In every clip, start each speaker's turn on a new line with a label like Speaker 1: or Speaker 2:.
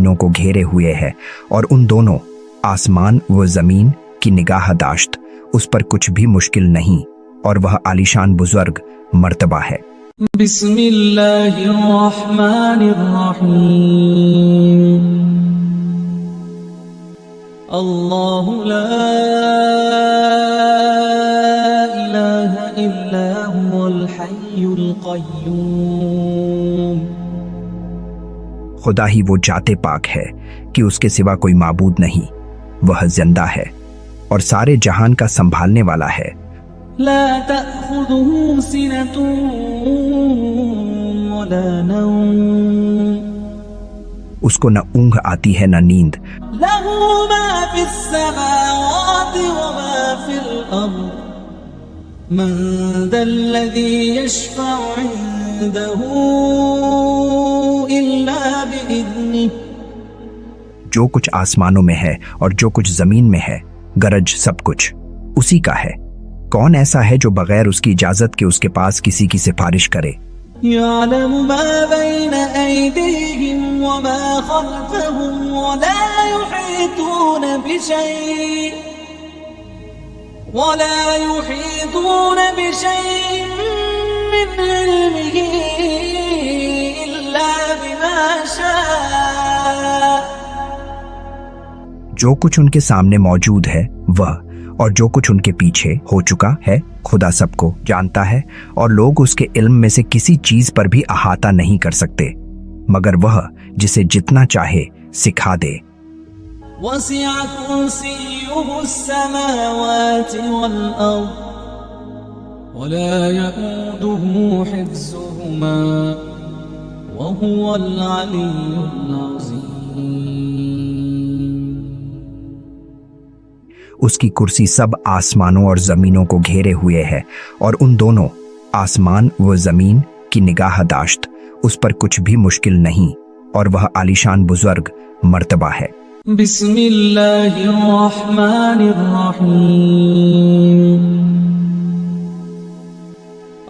Speaker 1: जमीनों को घेरे हुए है और उन दोनों आसमान व जमीन की निगाहदाश्त उस पर कुछ भी मुश्किल नहीं और वह आलीशान बुजुर्ग मर्तबा है।
Speaker 2: बिस्मिल्लाहिर्रहमानिर्रहीम। अल्लाहु ला इलाहा इल्ला हुवल हय्युल क़य्यूम।
Speaker 1: खुदा ही वो जाते पाक है कि उसके सिवा कोई माबूद नहीं, वह जिंदा है और सारे जहान का संभालने वाला है।
Speaker 2: ला तअख़ुज़ुहु सिनतुन वला नौम।
Speaker 1: उसको न ऊँघ आती है न नींद।
Speaker 2: लहू मा फ़िस्समावाति व मा फ़िल अर्ज़। मन ज़ल्लज़ी यशफ़अु इंदहू इल्ला बिइज़्निह।
Speaker 1: जो कुछ आसमानों में है और जो कुछ जमीन में है, गरज सब कुछ उसी का है। कौन ऐसा है जो बगैर उसकी इजाजत के उसके पास किसी की सिफारिश करे।
Speaker 2: यअलमु मा बैन अयदीहिम व मा खल्फहुम व ला युहीतून बिशैइन मिन इल्मिही इल्ला बिमा शाअ।
Speaker 1: जो कुछ उनके सामने मौजूद है वह और जो कुछ उनके पीछे हो चुका है, खुदा सबको जानता है और लोग उसके इल्म में से किसी चीज पर भी अहाता नहीं कर सकते मगर वह जिसे जितना चाहे सिखा दे।
Speaker 2: वसिअ कुर्सियुहु अस्समावाति वल अर्ज़ वला यऊदुहु हिफ्ज़ुहुमा व हुवल अलिय्युल अज़ीम।
Speaker 1: उसकी कुर्सी सब आसमानों और जमीनों को घेरे हुए है और उन दोनों आसमान व जमीन की निगाहदाश्त उस पर कुछ भी मुश्किल नहीं और वह आलीशान बुजुर्ग मर्तबा है।
Speaker 2: बिस्मिल्लाहिर्रहमानिर्रहीम।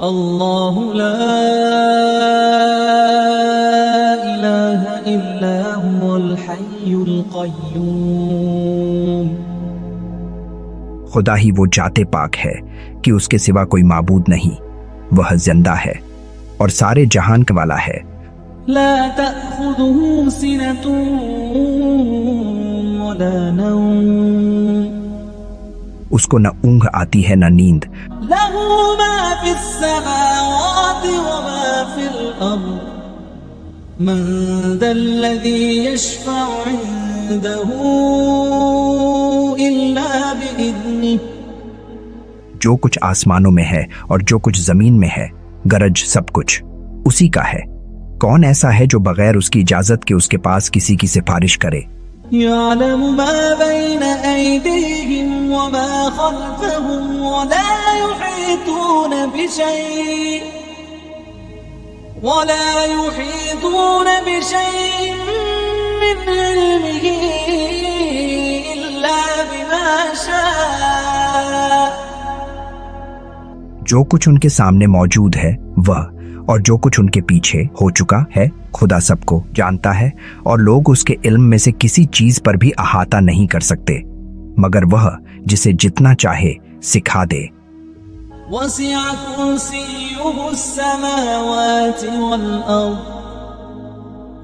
Speaker 2: अल्लाहु ला इलाहा इल्ला हुवल हय्युल क़य्यूम।
Speaker 1: खुदा ही वो जाते पाक है कि उसके सिवा कोई माबूद नहीं, वह जिंदा है और सारे जहान का वाला है।
Speaker 2: ला तअख़ुज़ुहु सिनतुन वला नौम।
Speaker 1: उसको न ऊँघ आती है न नींद।
Speaker 2: लहू मा फ़िस्समावाति व मा फ़िल अर्ज़। मन ज़ल्लज़ी यशफ़अु इंदहू इल्ला बिइज़्निह।
Speaker 1: जो कुछ आसमानों में है और जो कुछ जमीन में है, गरज सब कुछ उसी का है। कौन ऐसा है जो बगैर उसकी इजाजत के उसके पास किसी की सिफारिश करे।
Speaker 2: यअलमु मा बैन अयदीहिम व मा खल्फहुम व ला युहीतून बिशैइन मिन इल्मिही इल्ला बिमा शाअ।
Speaker 1: जो कुछ उनके सामने मौजूद है वह और जो कुछ उनके पीछे हो चुका है, खुदा सबको जानता है और लोग उसके इल्म में से किसी चीज पर भी अहाता नहीं कर सकते मगर वह जिसे जितना चाहे सिखा दे।
Speaker 2: वसिअ कुर्सियुहु अस्समावाति वल अर्ज़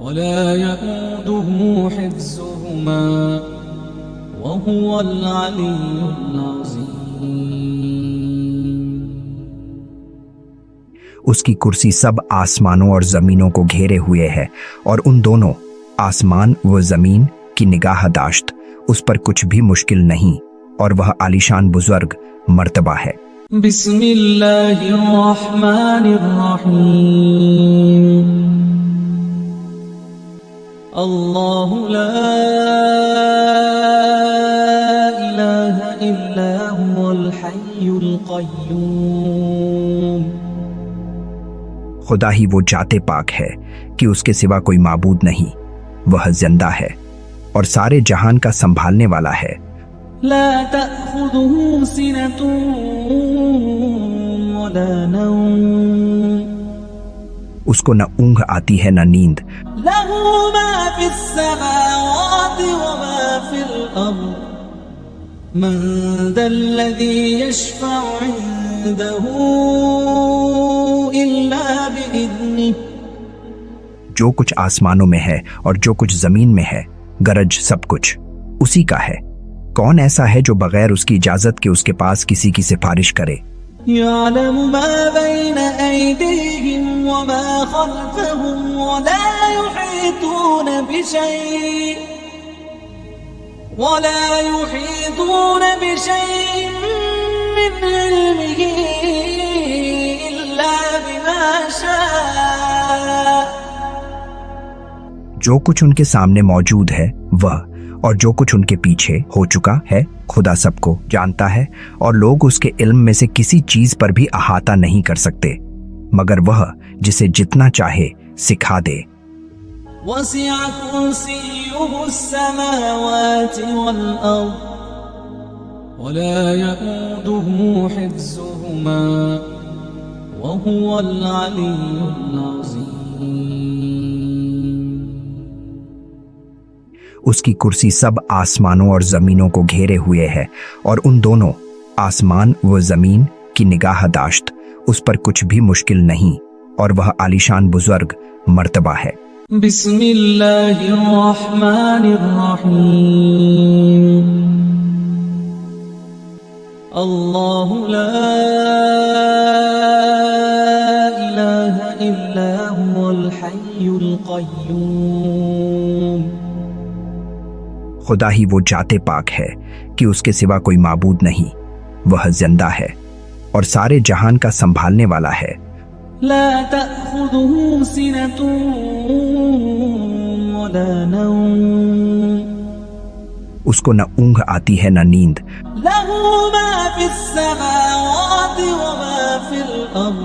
Speaker 2: वला यऊदुहु हिफ्ज़ुहुमा व हुवल अलिय्युल अज़ीम।
Speaker 1: उसकी कुर्सी सब आसमानों और जमीनों को घेरे हुए है और उन दोनों आसमान व जमीन की निगाहदाश्त उस पर कुछ भी मुश्किल नहीं और वह आलीशान बुजुर्ग मर्तबा है।
Speaker 2: बिस्मिल्लाहिर्रहमानिर्रहीम। अल्लाहु ला इलाहा इल्ला हुवल हय्युल क़य्यूम।
Speaker 1: खुदा ही वो जाते पाक है कि उसके सिवा कोई माबूद नहीं, वह जिंदा है और सारे जहान का संभालने वाला है।
Speaker 2: ला तअख़ुज़ुहु सिनतुन वला नौम।
Speaker 1: اس کو نہ اونگ آتی ہے نہ نیند.
Speaker 2: له ما في السماوات وما في الأرض من ذا الذي يشفع عنده إلا بإذنه.
Speaker 1: جو کچھ آسمانوں میں ہے اور جو کچھ زمین میں ہے گرج سب کچھ اسی کا ہے. کون ایسا ہے جو بغیر اس کی اجازت کے اس کے پاس کسی کی سفارش کرے؟
Speaker 2: يعلم ما بين أيديهم وما خلفهم ولا يحيطون بشيء من علمه إلا بما شاء.
Speaker 1: جو کچھ ان کے سامنے موجود ہے وہ اور جو کچھ ان کے پیچھے ہو چکا ہے خدا سب کو جانتا ہے اور لوگ اس کے علم میں سے کسی چیز پر بھی احاطہ نہیں کر سکتے مگر وہ جسے جتنا چاہے سکھا دے.
Speaker 2: وسع كرسيه السماوات والأرض ولا يؤوده حفظهما وهو العلي العظيم.
Speaker 1: اس کی کرسی سب آسمانوں اور زمینوں کو گھیرے ہوئے ہے اور ان دونوں آسمان و زمین کی نگاہ داشت اس پر کچھ بھی مشکل نہیں اور وہ عالیشان بزرگ مرتبہ ہے.
Speaker 2: بسم اللہ الرحمن الرحیم. اللہ لا الہ الا هو الحی القیوم.
Speaker 1: خدا ہی وہ ذات پاک ہے کہ اس کے سوا کوئی معبود نہیں. وہ زندہ ہے اور سارے جہان کا سنبھالنے والا ہے.
Speaker 2: لا تأخذه سنة ولا نوم.
Speaker 1: اس کو نہ اونگ آتی ہے نہ نیند.
Speaker 2: له ما في السماوات وما في الأرض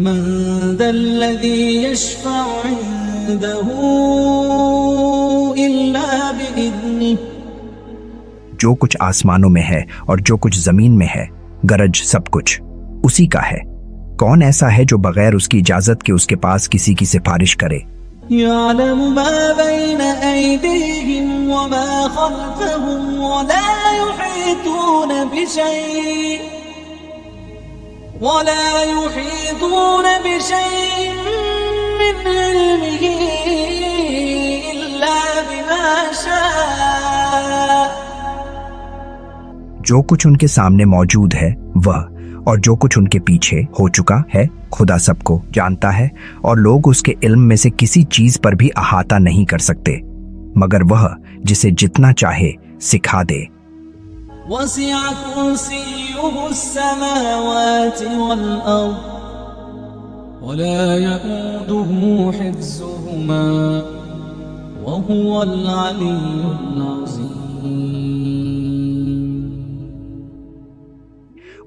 Speaker 2: من ذا الذي يشفع عنده إلا بإذنه.
Speaker 1: جو کچھ آسمانوں میں ہے اور جو کچھ زمین میں ہے گرج سب کچھ اسی کا ہے. کون ایسا ہے جو بغیر اس کی اجازت کے اس کے پاس کسی کی سفارش کرے؟
Speaker 2: يعلم ما بين أيديهم وما خلفهم ولا يحيطون بشيء من علمه إلا بما شاء.
Speaker 1: جو کچھ ان کے سامنے موجود ہے وہ اور جو کچھ ان کے پیچھے ہو چکا ہے خدا سب کو جانتا ہے اور لوگ اس کے علم میں سے کسی چیز پر بھی احاطہ نہیں کر سکتے مگر وہ جسے جتنا چاہے سکھا دے.
Speaker 2: وسع كرسيه السماوات والأرض ولا يؤوده حفظهما وهو العلي العظيم.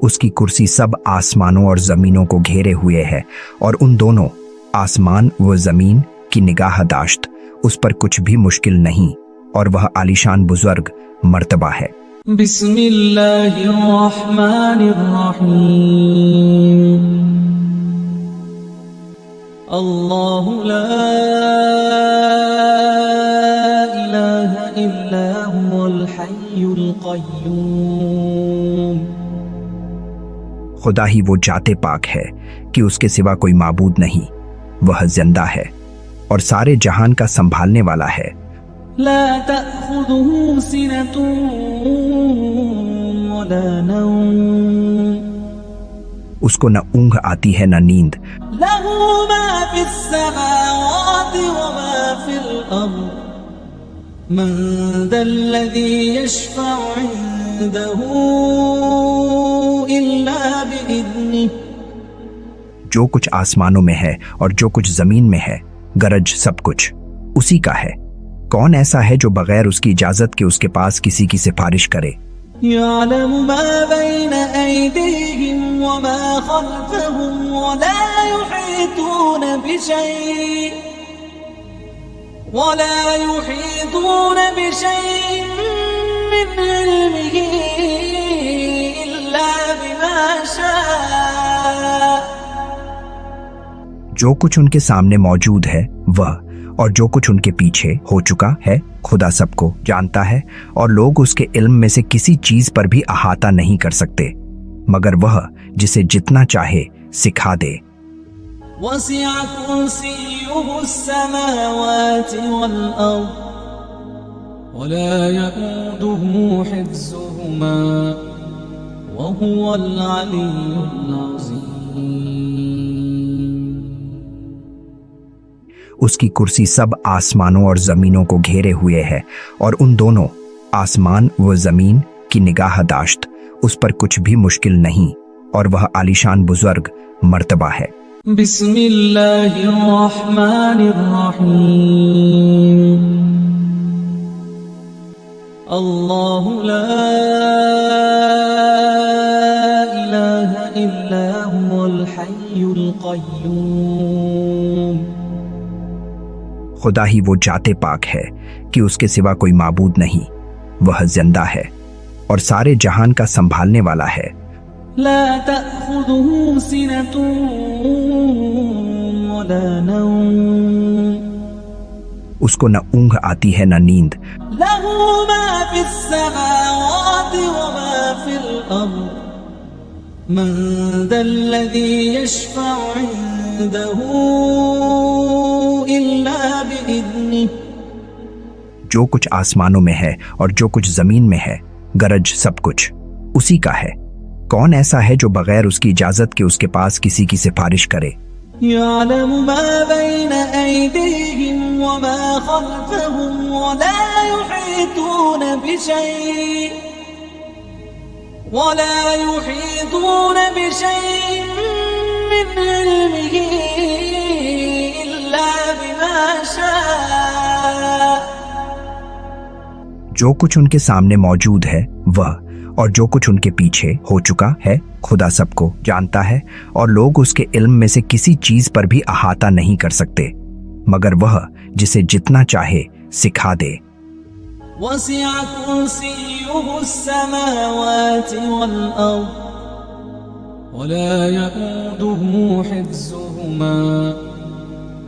Speaker 1: اس کی کرسی سب آسمانوں اور زمینوں کو گھیرے ہوئے ہے اور ان دونوں آسمان و زمین کی نگاہ داشت اس پر کچھ بھی مشکل نہیں اور وہ عالیشان بزرگ مرتبہ ہے.
Speaker 2: بسم اللہ الرحمن الرحیم. اللہ لا الہ الا هو الحی القیوم.
Speaker 1: خدا ہی وہ ذات پاک ہے کہ اس کے سوا کوئی معبود نہیں. وہ زندہ ہے اور سارے جہان کا سنبھالنے والا ہے.
Speaker 2: لا تأخذه سنة ولا نوم.
Speaker 1: اس کو نہ اونگ آتی ہے نہ نیند.
Speaker 2: له ما في السماوات وما في الأرض من ذا الذي يشفع عنده إلا بإذنه.
Speaker 1: جو کچھ آسمانوں میں ہے اور جو کچھ زمین میں ہے گرج سب کچھ اسی کا ہے. کون ایسا ہے جو بغیر اس کی اجازت کے اس کے پاس کسی کی سفارش کرے؟
Speaker 2: يعلم ما بين أيديهم وما خلفهم ولا يحيطون بشيء من علمه إلا بما شاء.
Speaker 1: जो कुछ उनके सामने मौजूद है वह और जो कुछ उनके पीछे हो चुका है, खुदा सबको जानता है और लोग उसके इल्म में से किसी चीज पर भी अहाता नहीं कर सकते मगर वह जिसे जितना चाहे सिखा दे।
Speaker 2: वसिअ कुर्सियुहु अस्समावाति वल अर्द वला यऊदुहु हिफ्ज़ुहुमा वहुवल अलियुल अज़ीम।
Speaker 1: उसकी कुर्सी सब आसमानों और जमीनों को घेरे हुए है और उन दोनों आसमान व जमीन की निगाहदाश्त उस पर कुछ भी मुश्किल नहीं और वह आलीशान बुजुर्ग मर्तबा है।
Speaker 2: बिस्मिल्लाहिर रहमानिर रहीम। अल्लाहु ला इलाहा इल्ला हुवल हय्युल क़य्यूम।
Speaker 1: खुदा ही वो जाते पाक है कि उसके सिवा कोई माबूद नहीं, वह जिंदा है और सारे जहान का संभालने वाला है।
Speaker 2: ला तअखुज़ुहु सिनतुन वला नौम।
Speaker 1: उसको न ऊँघ आती है न नींद।
Speaker 2: लहू मा फिस्समावाति व मा फिल अर्द मन दल्लज़ी यशफ़अु इंदहू इल्ला बिइज़्निह।
Speaker 1: जो कुछ आसमानों में है और जो कुछ जमीन में है, गरज सब कुछ उसी का है। कौन ऐसा है जो बगैर उसकी इजाजत के उसके पास किसी की सिफारिश करे।
Speaker 2: यअलमु मा बैन ऐदीहिम व मा खल्फहुम व ला युहीतून बिशैइन मिन इल्मिही इल्ला बिमा शाअ।
Speaker 1: जो कुछ उनके सामने मौजूद है वह और जो कुछ उनके पीछे हो चुका है, खुदा सबको जानता है और लोग उसके इल्म में से किसी चीज पर भी अहाता नहीं कर सकते मगर वह जिसे जितना चाहे सिखा दे।
Speaker 2: वसिअ कुर्सियुहु अस्समावाति वल अर्द वला यऊदुहु हिफ्ज़ुहुमा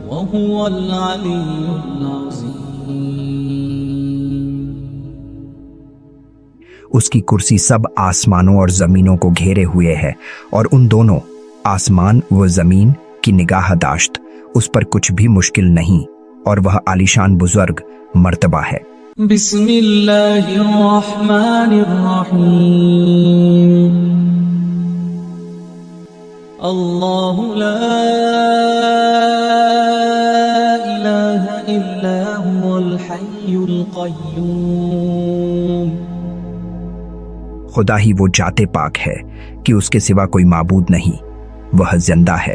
Speaker 2: वहुवल अलियुल अज़ीम।
Speaker 1: उसकी कुर्सी सब आसमानों और जमीनों को घेरे हुए है और उन दोनों आसमान व जमीन की निगाहदाश्त उस पर कुछ भी मुश्किल नहीं और वह आलीशान बुजुर्ग मर्तबा है।
Speaker 2: बिस्मिल्लाहिर रहमानिर रहीम। अल्लाहु ला इलाहा इल्ला हुवल हय्युल क़य्यूम।
Speaker 1: खुदा ही वो जाते पाक है कि उसके सिवा कोई माबूद नहीं, वह जिंदा है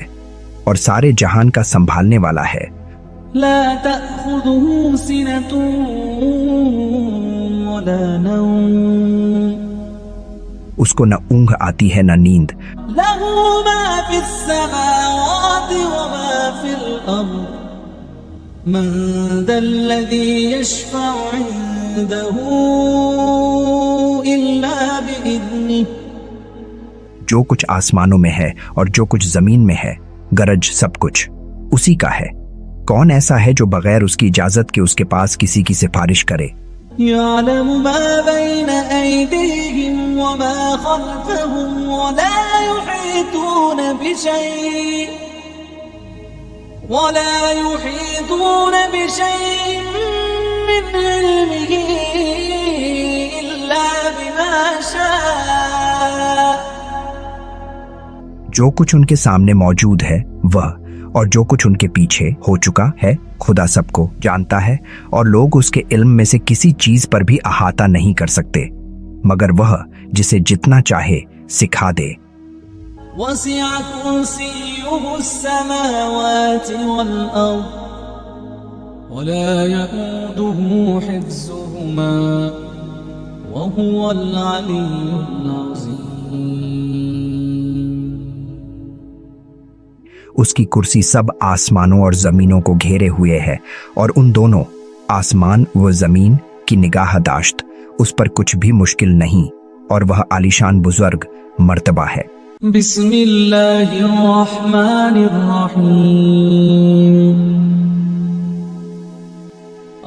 Speaker 1: और सारे जहान का संभालने वाला है।
Speaker 2: ला तअखुज़ुहु सिनतुन वला नौम।
Speaker 1: उसको न ऊँघ आती है न नींद।
Speaker 2: लहू मा फिस्समावाति व मा फिल अर्द मन दल्लज़ी यशफ़अु इंदहू इल्ला बिइज़्निह।
Speaker 1: जो कुछ आसमानों में है और जो कुछ जमीन में है, गरज सब कुछ उसी का है। कौन ऐसा है जो बगैर उसकी इजाजत के उसके पास किसी की सिफारिश करे।
Speaker 2: यअलमु मा बैन ऐदीहिम व मा खल्फहुम व ला युहीतून बिशैइन मिन इल्मिही इल्ला बिमा शाअ।
Speaker 1: जो कुछ उनके सामने मौजूद है वह और जो कुछ उनके पीछे हो चुका है, खुदा सबको जानता है और लोग उसके इल्म में से किसी चीज पर भी अहाता नहीं कर सकते मगर वह जिसे जितना चाहे सिखा दे।
Speaker 2: वसिअ कुर्सियुहु अस्समावाति वल अर्द वला यऊदुहु हिफ्ज़ुहुमा वहुवल अलियुल अज़ीम।
Speaker 1: उसकी कुर्सी सब आसमानों और जमीनों को घेरे हुए है और उन दोनों आसमान व जमीन की निगाहदाश्त उस पर कुछ भी मुश्किल नहीं और वह आलीशान बुजुर्ग मर्तबा है।
Speaker 2: بسم اللہ الرحمن الرحیم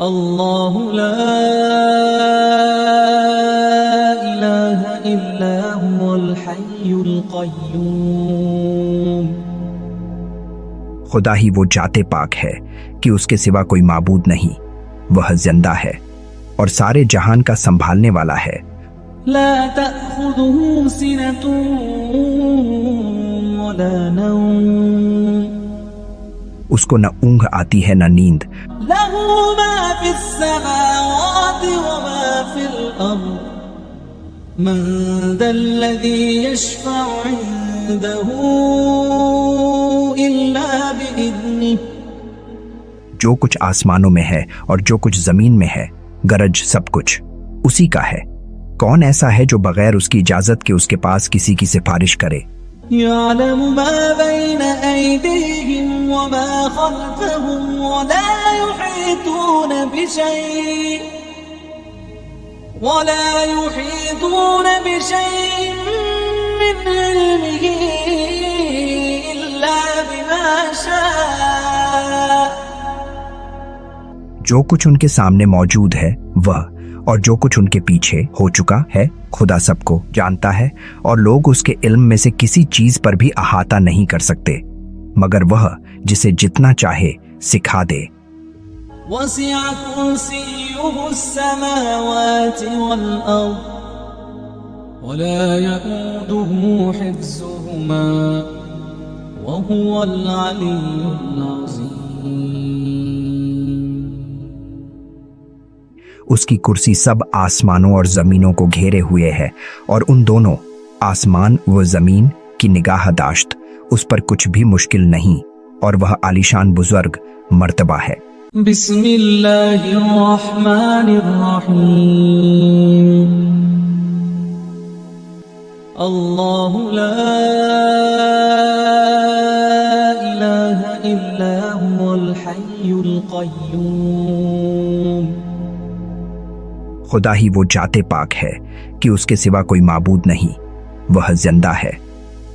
Speaker 2: اللہ لا الہ الا هو الحی القیوم
Speaker 1: خدا ہی وہ ذات پاک ہے کہ اس کے سوا کوئی معبود نہیں، وہ زندہ ہے اور سارے جہان کا سنبھالنے والا ہے۔
Speaker 2: لا تأخذه سنة ولا نوم
Speaker 1: اس کو نہ اونگ آتی ہے نہ نیند۔
Speaker 2: له ما في السماوات وما في الأرض من ذا الذي يشفع عنده إلا بإذنه
Speaker 1: جو کچھ آسمانوں میں ہے اور جو کچھ زمین میں ہے، گرج سب کچھ اسی کا ہے۔ کون ایسا ہے جو بغیر اس کی اجازت کے اس کے پاس کسی کی سفارش کرے؟
Speaker 2: يعلم ما بين أيديهم وما خلفهم ولا يحيطون بشيء من علمه إلا بما شاء
Speaker 1: جو کچھ ان کے سامنے موجود ہے وہ اور جو کچھ ان کے پیچھے ہو چکا ہے، خدا سب کو جانتا ہے اور لوگ اس کے علم میں سے کسی چیز پر بھی احاطہ نہیں کر سکتے مگر وہ جسے جتنا چاہے سکھا دے۔
Speaker 2: وسع كرسيه السماوات والأرض ولا يؤوده حفظهما وهو العلي العظيم
Speaker 1: اس کی کرسی سب آسمانوں اور زمینوں کو گھیرے ہوئے ہے اور ان دونوں آسمان و زمین کی نگاہ داشت اس پر کچھ بھی مشکل نہیں اور وہ عالیشان بزرگ مرتبہ ہے۔
Speaker 2: بسم اللہ الرحمن الرحیم اللہ لا الہ الا هو الحی القیوم
Speaker 1: خدا ہی وہ ذات پاک ہے کہ اس کے سوا کوئی معبود نہیں، وہ زندہ ہے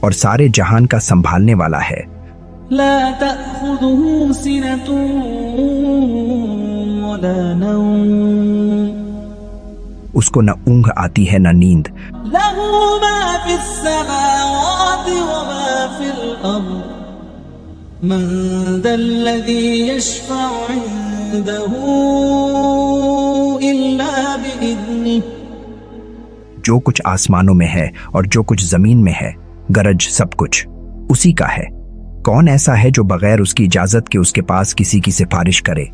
Speaker 1: اور سارے جہان کا سنبھالنے والا ہے۔
Speaker 2: لا تأخذه سنة ولا نوم
Speaker 1: اس کو نہ اونگ آتی ہے نہ نیند۔
Speaker 2: له ما في السماوات وما في الأرض من ذا الذي يشفع عنده إلا بإذنه
Speaker 1: جو کچھ آسمانوں میں ہے اور جو کچھ زمین میں ہے، گرج سب کچھ اسی کا ہے۔ کون ایسا ہے جو بغیر اس کی اجازت کے اس کے پاس کسی کی سفارش کرے؟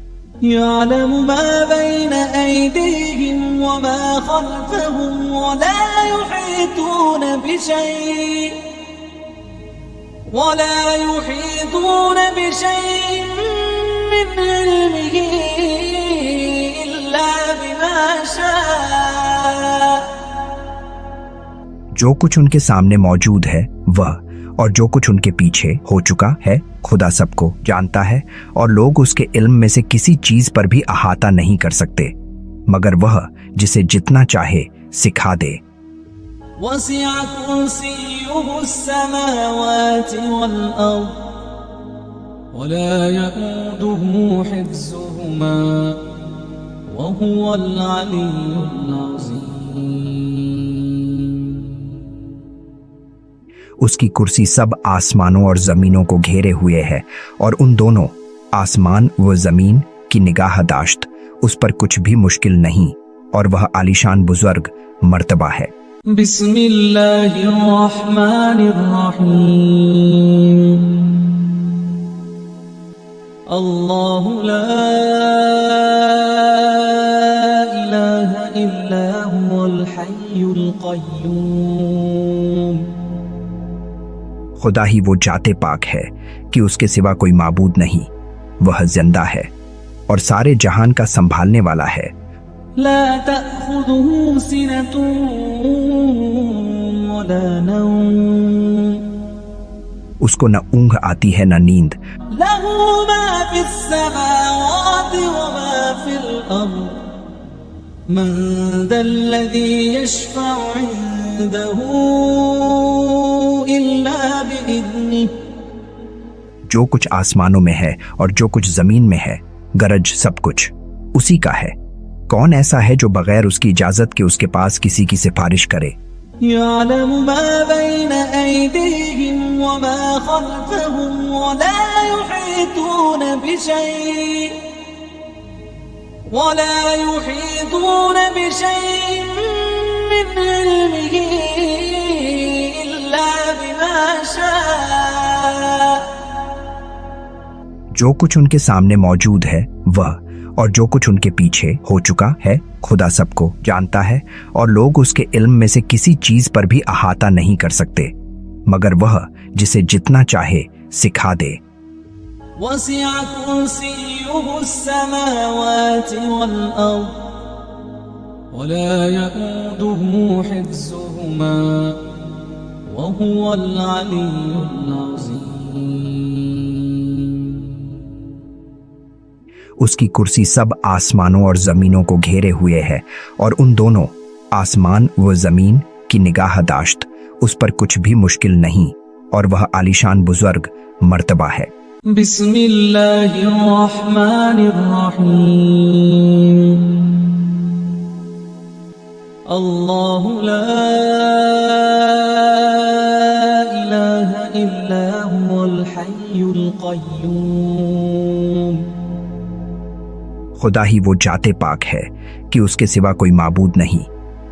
Speaker 2: يعلم ما بين أيديهم وما خلفهم ولا يحيطون بشيء من علمه إلا بما شاء
Speaker 1: جو کچھ ان کے سامنے موجود ہے وہ اور جو کچھ ان کے پیچھے ہو چکا ہے، خدا سب کو جانتا ہے اور لوگ اس کے علم میں سے کسی چیز پر بھی احاطہ نہیں کر سکتے مگر وہ جسے جتنا چاہے سکھا دے۔
Speaker 2: وسع كرسيه السماوات والأرض ولا يؤوده حفظهما وهو العلي العظيم
Speaker 1: اس کی کرسی سب آسمانوں اور زمینوں کو گھیرے ہوئے ہے اور ان دونوں آسمان و زمین کی نگاہ داشت اس پر کچھ بھی مشکل نہیں اور وہ عالیشان بزرگ مرتبہ ہے۔
Speaker 2: بسم اللہ الرحمن الرحیم اللہ لا الہ الا هو الحی القیوم
Speaker 1: خدا ہی وہ ذات پاک ہے کہ اس کے سوا کوئی معبود نہیں، وہ زندہ ہے اور سارے جہان کا سنبھالنے والا ہے۔
Speaker 2: لا تأخذه سنة ولا نوم
Speaker 1: اس کو نہ اونگ آتی ہے نہ نیند۔
Speaker 2: له ما في السماوات وما في الأرض من ذا الذي يشفع عنده إلا بإذنه
Speaker 1: जो कुछ आसमानों में है और जो कुछ जमीन में है, गरज सब कुछ उसी का है। कौन ऐसा है जो बगैर उसकी इजाजत के उसके पास किसी की सिफारिश करे?
Speaker 2: يعلم ما بين أيديهم وما خلفهم ولا يحيطون بشيء من علمه إلا بما شاء
Speaker 1: जो कुछ उनके सामने मौजूद है वह और जो कुछ उनके पीछे हो चुका है, खुदा सबको जानता है और लोग उसके इल्म में से किसी चीज पर भी अहाता नहीं कर सकते मगर वह जिसे जितना चाहे सिखा दे।
Speaker 2: وسع كرسيه السماوات والأرض ولا يؤوده حفظهما وهو العلي العظيم
Speaker 1: उसकी कुर्सी सब आसमानों और जमीनों को घेरे हुए है और उन दोनों आसमान व जमीन की निगाहदाश्त उस पर कुछ भी मुश्किल नहीं और वह आलीशान बुजुर्ग मर्तबा है।
Speaker 2: बिस्मिल्लाहिर्रहमानिर्रहीम अल्लाहु ला इलाहा इल्ला हुवल हय्युल क़य्यूम
Speaker 1: खुदा ही वो जाते पाक है कि उसके सिवा कोई माबूद नहीं,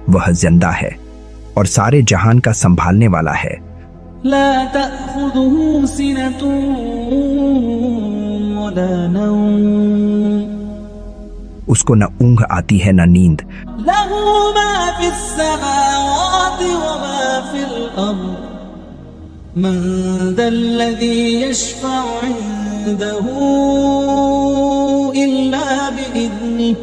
Speaker 1: वह जिंदा है और सारे जहान का संभालने वाला है।
Speaker 2: ला तअख़ुज़ुहु सिनतुन वला नौम
Speaker 1: उसको न ऊँघ आती है न नींद।
Speaker 2: लहू मा फिस्समावाति व मा फिल अर्द मन दल्लज़ी यशफ़अु इंदहू इल्ला बिइज़्निह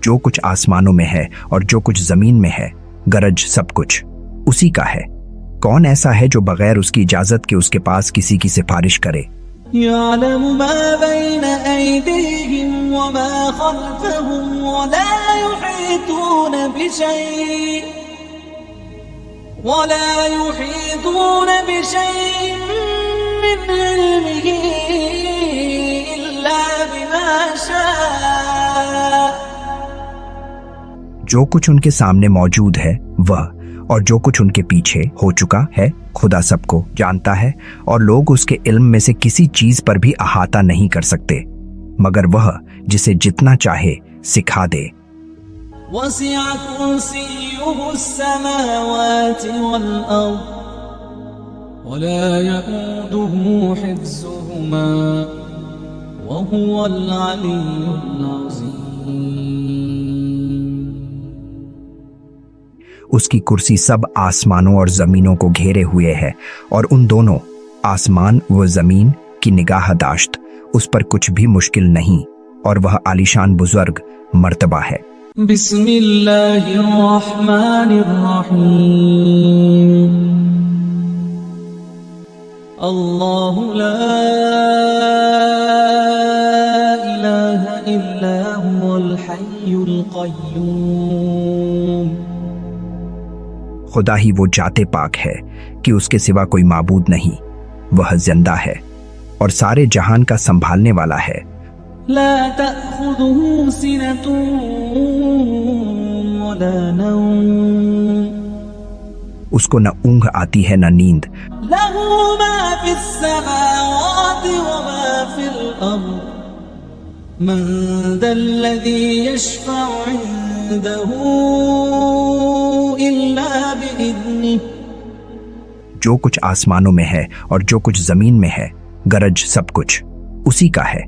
Speaker 1: जो कुछ आसमानों में है और जो कुछ जमीन में है, गरज सब कुछ उसी का है। कौन ऐसा है जो बगैर उसकी इजाजत के उसके पास किसी की सिफारिश करे?
Speaker 2: यअलमु मा बैन अयदीहिम व मा खल्फहुम व ला युहीतून बिशैइन मिन इल्मिही इल्ला बिमा शाअ
Speaker 1: जो कुछ उनके सामने मौजूद है वह और जो कुछ उनके पीछे हो चुका है, खुदा सबको जानता है और लोग उसके इल्म में से किसी चीज पर भी अहाता नहीं कर सकते मगर वह जिसे जितना चाहे सिखा दे।
Speaker 2: वसिअ कुर्सियुहु अस्समावाति वल अर्द वला यऊदुहु हिफ्ज़ुहुमा व हुवल अलियुल अज़ीम
Speaker 1: उसकी कुर्सी सब आसमानों और जमीनों को घेरे हुए है और उन दोनों आसमान व जमीन की निगाहदाश्त उस पर कुछ भी मुश्किल नहीं और वह आलीशान बुजुर्ग मर्तबा है।
Speaker 2: बिस्मिल्लाहिर्रहमानिर्रहीम अल्लाहु ला इलाहा इल्ला हुवल हय्युल क़य्यूम
Speaker 1: खुदा ही वो जाते पाक है कि उसके सिवा कोई माबूद नहीं, वह जिंदा है और सारे जहान का संभालने वाला है।
Speaker 2: ला तअख़ुज़ुहु सिनतुन वला नौम
Speaker 1: उसको न ऊँघ आती है न नींद।
Speaker 2: लहू मा फिस्समावाति व मा फिल अर्द मन दल्लज़ी यशफ़अु इंदहू इल्ला बिइज़्निह
Speaker 1: जो कुछ आसमानों में है और जो कुछ जमीन में है, गरज सब कुछ उसी का है।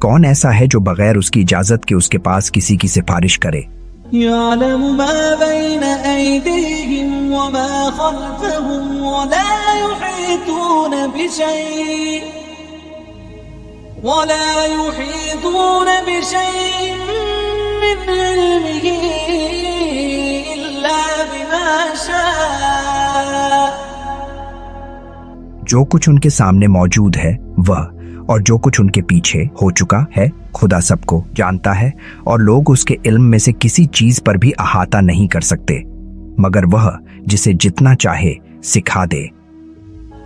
Speaker 1: कौन ऐसा है जो बगैर उसकी इजाजत के उसके पास किसी की सिफारिश करे?
Speaker 2: यअलमु मा बैन अयदीहिम व मा खल्फहुम व ला युहीतून बिशैइन मिन इल्मिही इल्ला बिमा शाअ
Speaker 1: जो कुछ उनके सामने मौजूद है वह और जो कुछ उनके पीछे हो चुका है, खुदा सबको जानता है और लोग उसके इल्म में से किसी चीज पर भी अहाता नहीं कर सकते मगर वह जिसे जितना चाहे सिखा दे।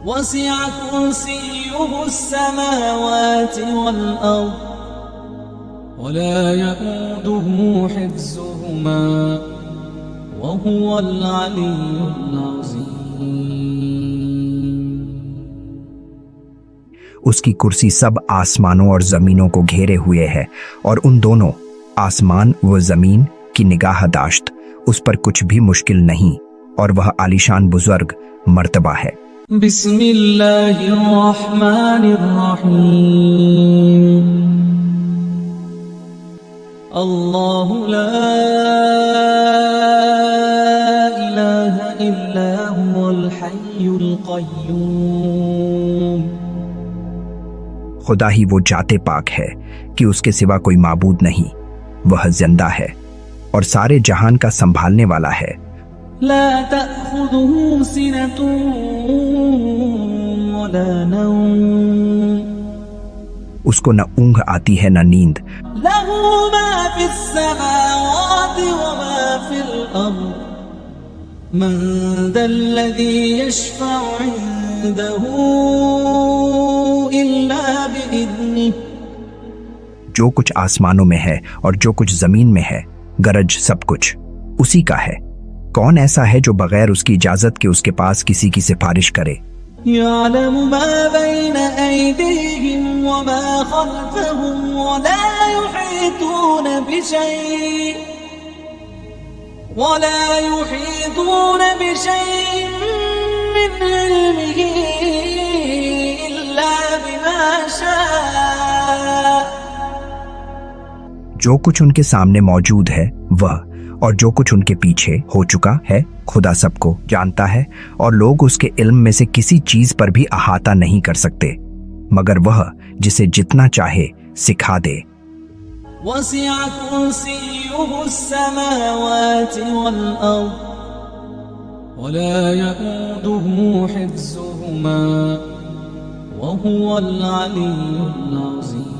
Speaker 2: وسع كرسيه السماوات والأرض ولا يؤوده حفظهما وهو العلي العظيم.
Speaker 1: उसकी कुर्सी सब आसमानों और जमीनों को घेरे हुए है और उन दोनों आसमान व जमीन की निगाहदाश्त उस पर कुछ भी मुश्किल नहीं और वह आलीशान बुजुर्ग मर्तबा है।
Speaker 2: बिस्मिल्लाहिर्रहमानिर्रहीम. अल्लाहु ला इलाहा इल्ला हुवल हय्युल क़य्यूम.
Speaker 1: खुदा ही वो जाते पाक है कि उसके सिवा कोई माबूद नहीं, वह जिंदा है और सारे जहान का संभालने वाला है।
Speaker 2: لا تأخذه سنة ولا نوم.
Speaker 1: उसको न ऊँघ आती है न नींद।
Speaker 2: له ما في السماوات وما في الأرض. من ذا الذي يشفع عنده إلا بإذنه.
Speaker 1: जो कुछ आसमानों में है और जो कुछ जमीन में है, गरज सब कुछ उसी का है। कौन ऐसा है जो बगैर उसकी इजाजत के उसके पास किसी की सिफारिश करे।
Speaker 2: يعلم ما بين أيديهم وما خلفهم ولا يحيطون بشيء من علمه إلا بما شاء.
Speaker 1: जो कुछ उनके सामने मौजूद है वह और जो कुछ उनके पीछे हो चुका है, खुदा सबको जानता है और लोग उसके इल्म में से किसी चीज पर भी अहाता नहीं कर सकते मगर वह जिसे जितना चाहे सिखा दे।
Speaker 2: وسع كرسيه السماوات والأرض ولا يؤوده حفظهما وهو العلي العظيم.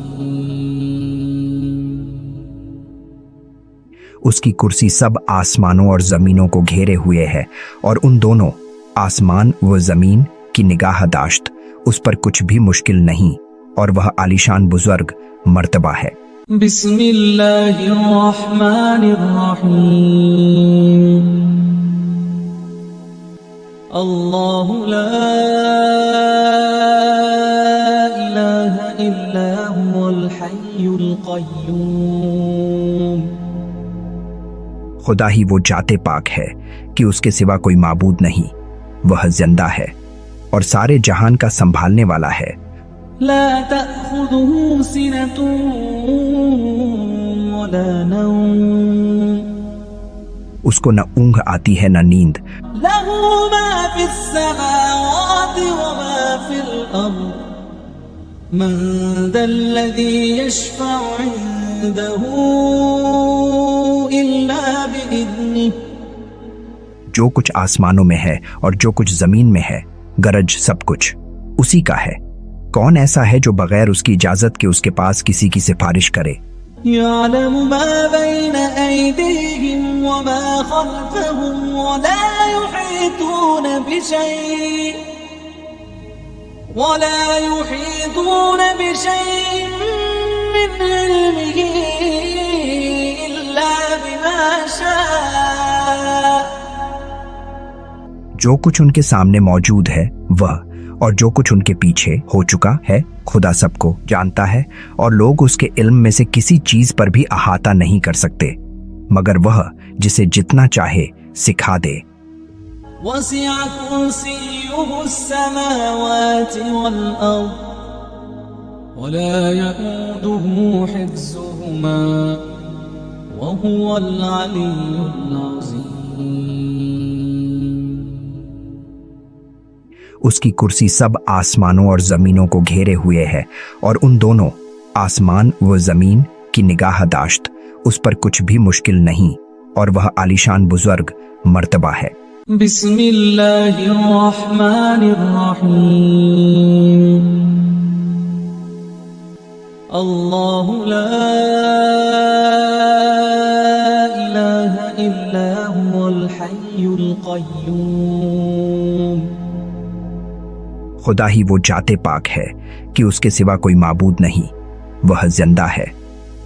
Speaker 1: उसकी कुर्सी सब आसमानों और जमीनों को घेरे हुए है और उन दोनों आसमान व जमीन की निगाहदाश्त उस पर कुछ भी मुश्किल नहीं और वह आलीशान बुजुर्ग मर्तबा है।
Speaker 2: बिस्मिल्लाहिर्रहमानिर्रहीम. अल्लाहु ला इलाहा इल्ला हुवल हय्युल क़य्यूम.
Speaker 1: खुदा ही वो जाते पाक है कि उसके सिवा कोई माबूद नहीं, वह जिंदा है और सारे जहान का संभालने वाला है।
Speaker 2: لا إله إلا هو الحي القيوم. الله لا إله إلا هو الحي القيوم. لا تأخذه سنة
Speaker 1: खुदा ही वो जाते पाक है कि उसके सिवा कोई माबूद नहीं, वह जिंदा है और सारे जहान का संभालने वाला है।
Speaker 2: لا تأخذه سنة ولا نوم.
Speaker 1: उसको न ऊँघ आती है न नींद।
Speaker 2: له ما في السماوات وما في الأرض. من ذا الذي يشفع عنده إلا بإذنه.
Speaker 1: जो कुछ आसमानों में है और जो कुछ जमीन में है, गरज सब कुछ उसी का है। कौन ऐसा है जो बगैर उसकी इजाजत के उसके पास किसी की सिफारिश करे।
Speaker 2: يعلم ما بين أيديهم وما خلفهم ولا يحيطون بشيء من علمه إلا بما شاء.
Speaker 1: जो कुछ उनके सामने मौजूद है वह और जो कुछ उनके पीछे हो चुका है, खुदा सबको जानता है और लोग उसके इल्म में से किसी चीज पर भी अहाता नहीं कर सकते मगर वह जिसे जितना चाहे सिखा दे।
Speaker 2: وسع كرسيه السماوات والأرض ولا يؤوده حفظهما وهو العلي العظيم.
Speaker 1: उसकी कुर्सी सब आसमानों और जमीनों को घेरे हुए है और उन दोनों आसमान व जमीन की निगाहदाश्त उस पर कुछ भी मुश्किल नहीं और वह आलीशान बुजुर्ग मर्तबा है।
Speaker 2: बिस्मिल्लाहिर्रहमानिर्रहीम. अल्लाहु ला इलाहा इल्ला हुवल हय्युल क़य्यूम.
Speaker 1: खुदा ही वो जाते पाक है कि उसके सिवा कोई माबूद नहीं, वह जिंदा है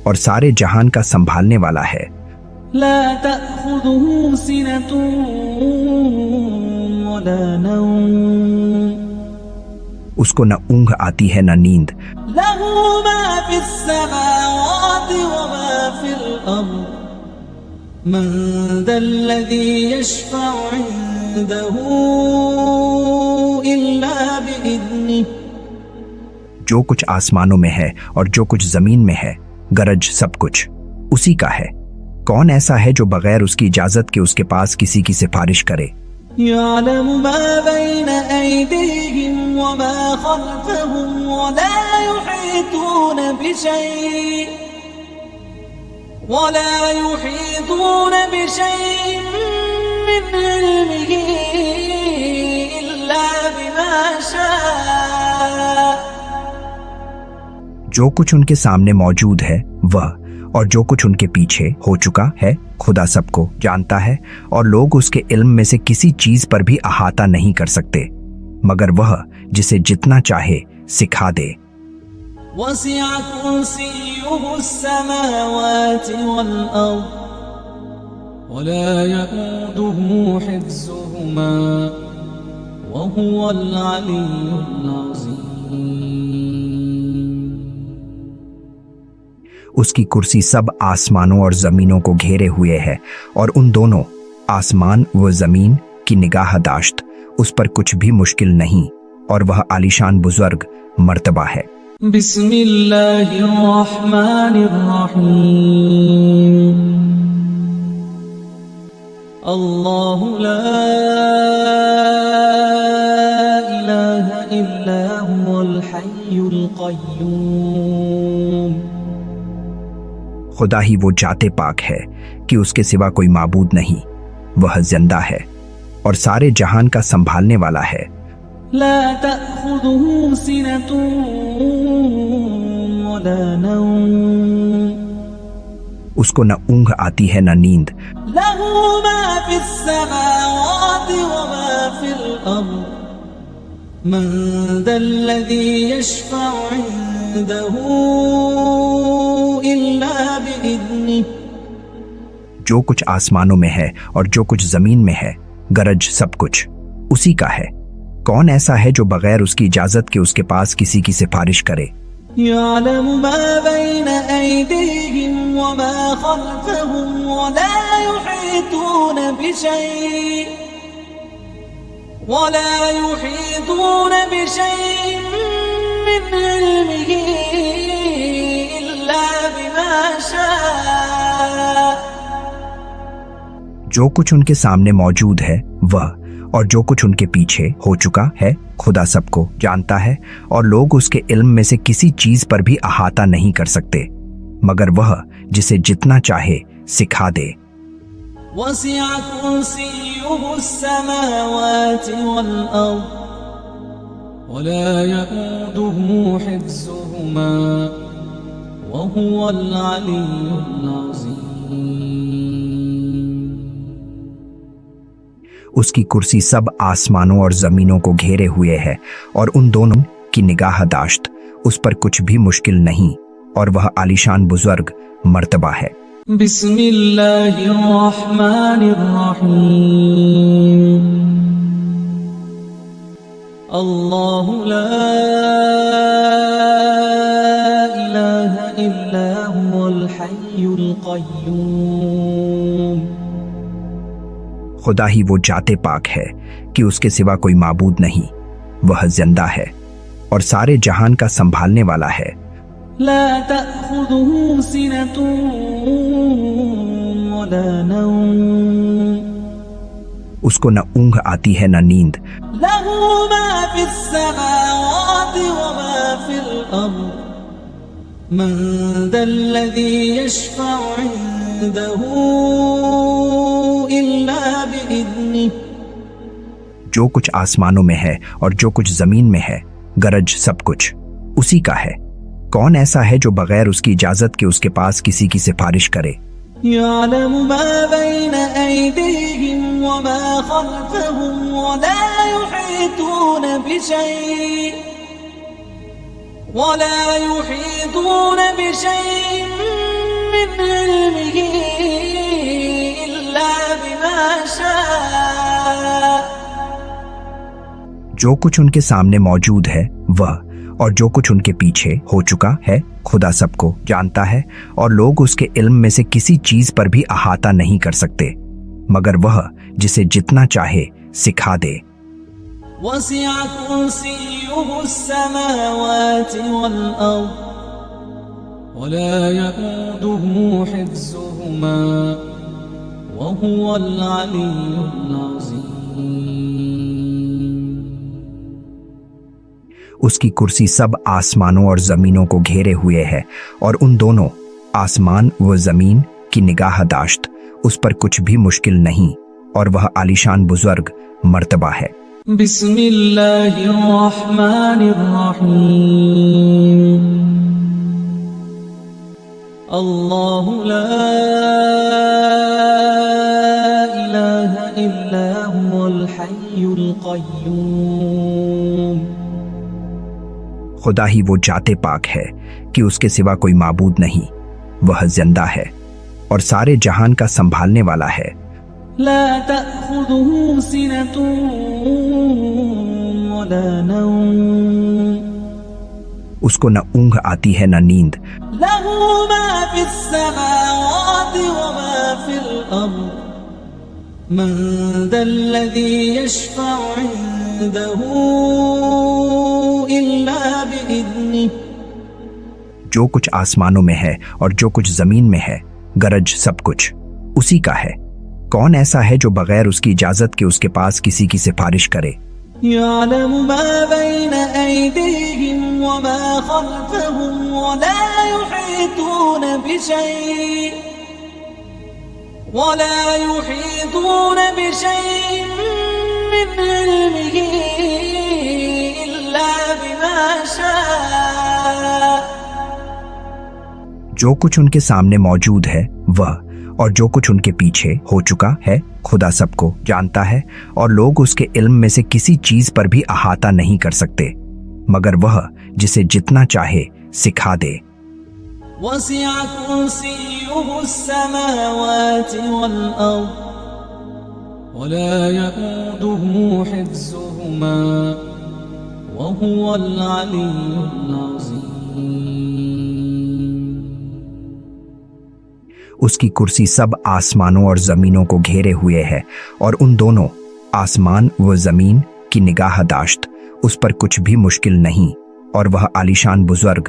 Speaker 1: और सारे जहान का संभालने वाला है।
Speaker 2: لا تأخذه سنة ولا نوم
Speaker 1: उसको न ऊँघ आती है न नींद।
Speaker 2: له ما في السماوات وما في الأرض من ذا الذي يشفع عنده إلا بإذنه
Speaker 1: जो कुछ आसमानों में है और जो कुछ जमीन में है, गरज सब कुछ उसी का है। कौन ऐसा है जो बगैर उसकी इजाजत के उसके पास किसी की सिफारिश करे।
Speaker 2: يعلم ما بين أيديهم وما خلفهم ولا يحيطون بشيء من علمه إلا بما شاء
Speaker 1: जो कुछ उनके सामने मौजूद है वह और जो कुछ उनके पीछे हो चुका है, खुदा सबको जानता है और लोग उसके इल्म में से किसी चीज पर भी अहाता नहीं कर सकते मगर वह जिसे जितना चाहे सिखा दे।
Speaker 2: وسع كرسيه السماوات والأرض ولا يؤوده حفظهما وهو العلي العظيم
Speaker 1: उसकी कुर्सी सब आसमानों और जमीनों को घेरे हुए है और उन दोनों आसमान व जमीन की निगाहदाश्त उस पर कुछ भी मुश्किल नहीं और वह आलीशान बुजुर्ग मर्तबा है।
Speaker 2: बिस्मिल्लाहिर्रहमानिर्रहीम अल्लाहु ला इलाहा इल्ला हुवल हय्युल क़य्यूम
Speaker 1: खुदा ही वो जाते पाक है कि उसके सिवा कोई माबूद नहीं, वह जिंदा है और सारे जहान का संभालने वाला है।
Speaker 2: ला तअख़ुज़ुहु सिनतुन वला नौम
Speaker 1: उसको न ऊँघ आती है न नींद।
Speaker 2: लहू मा फ़िस्समावाति व मा फ़िल अर्ज़ मन ज़ल्लज़ी यशफ़अु इंदहू इल्ला बिइज़्निह
Speaker 1: जो कुछ आसमानों में है और जो कुछ जमीन में है, गरज सब कुछ उसी का है। कौन ऐसा है जो बगैर उसकी इजाजत के उसके पास किसी की सिफारिश करे।
Speaker 2: यअलमु मा बैन अयदीहिम व मा खल्फहुम व ला युहीतून बिशैइन मिन इल्मिही इल्ला बिमा शाअ
Speaker 1: जो कुछ उनके सामने मौजूद है वह और जो कुछ उनके पीछे हो चुका है, खुदा सबको जानता है और लोग उसके इल्म में से किसी चीज पर भी अहाता नहीं कर सकते मगर वह जिसे जितना चाहे सिखा दे।
Speaker 2: वसिअ कुर्सियुहु अस्समावाति वल अर्ज़ वला यऊदुहु हिफ्ज़ुहुमा व हुवल अलिय्युल अज़ीम
Speaker 1: उसकी कुर्सी सब आसमानों और जमीनों को घेरे हुए है और उन दोनों की निगाहदाश्त उस पर कुछ भी मुश्किल नहीं और वह आलीशान बुजुर्ग मर्तबा है।
Speaker 2: बिस्मिल्लाहिर्रहमानिर्रहीम अल्लाहु ला इलाहा इल्ला हुवल हय्युल क़य्यूम
Speaker 1: खुदा ही वो जाते पाक है कि उसके सिवा कोई माबूद नहीं, वह जिंदा है और सारे जहान का संभालने वाला है।
Speaker 2: ला तअख़ुज़ुहु सिनतुन वला नौम
Speaker 1: उसको न ऊँघ आती है न नींद।
Speaker 2: लहू मा फ़िस्समावाति व मा फ़िल अर्ज़ मन ज़ल्लज़ी यशफ़अु इंदहू इल्ला बिइज़्निह
Speaker 1: जो कुछ आसमानों में है और जो कुछ जमीन में है, गरज सब कुछ उसी का है। कौन ऐसा है जो बगैर उसकी इजाजत के उसके पास किसी की सिफारिश करे।
Speaker 2: يعلم ما بين أيديهم وما خلفهم ولا يحيطون بشيء من علمه إلا بما شاء.
Speaker 1: جو کچھ ان کے سامنے موجود ہے وہ اور جو کچھ ان کے پیچھے ہو چکا ہے خدا سب کو جانتا ہے اور لوگ اس کے علم میں سے کسی چیز پر بھی احاطہ نہیں کر سکتے مگر وہ جسے جتنا چاہے سکھا دے.
Speaker 2: وسع كرسيه السماوات والأرض ولا يؤوده حفظهما وهو العلي العظيم.
Speaker 1: اس کی کرسی سب آسمانوں اور زمینوں کو گھیرے ہوئے ہے اور ان دونوں آسمان و زمین کی نگاہ داشت اس پر کچھ بھی مشکل نہیں اور وہ عالیشان بزرگ مرتبہ ہے.
Speaker 2: بسم اللہ الرحمن الرحیم. اللہ لا الہ الا هو الحی القیوم.
Speaker 1: خدا ہی وہ ذات پاک ہے کہ اس کے سوا کوئی معبود نہیں، وہ زندہ ہے اور سارے جہان کا سنبھالنے والا ہے.
Speaker 2: لا تأخذه سنة ولا نوم.
Speaker 1: اس کو نہ اونگ آتی ہے نہ نیند.
Speaker 2: له ما في السماوات وما في الأرض. من ذا الذي يشفع عنده إلا بإذنه.
Speaker 1: جو کچھ آسمانوں میں ہے اور جو کچھ زمین میں ہے گرج سب کچھ اسی کا ہے. کون ایسا ہے جو بغیر اس کی اجازت کے اس کے پاس کسی کی سفارش کرے؟
Speaker 2: يعلم ما بين أيديهم وما خلفهم ولا يحيطون بشيء من علمه إلا بما شاء.
Speaker 1: جو کچھ ان کے سامنے موجود ہے وہ اور جو کچھ ان کے پیچھے ہو چکا ہے خدا سب کو جانتا ہے اور لوگ اس کے علم میں سے کسی چیز پر بھی احاطہ نہیں کر سکتے مگر وہ جسے جتنا چاہے سکھا دے.
Speaker 2: وسع كرسيه السماوات والأرض ولا يؤوده حفظهما وهو العلي العظيم.
Speaker 1: اس کی کرسی سب آسمانوں اور زمینوں کو گھیرے ہوئے ہے اور ان دونوں آسمان و زمین کی نگاہ داشت اس پر کچھ بھی مشکل نہیں اور وہ عالیشان بزرگ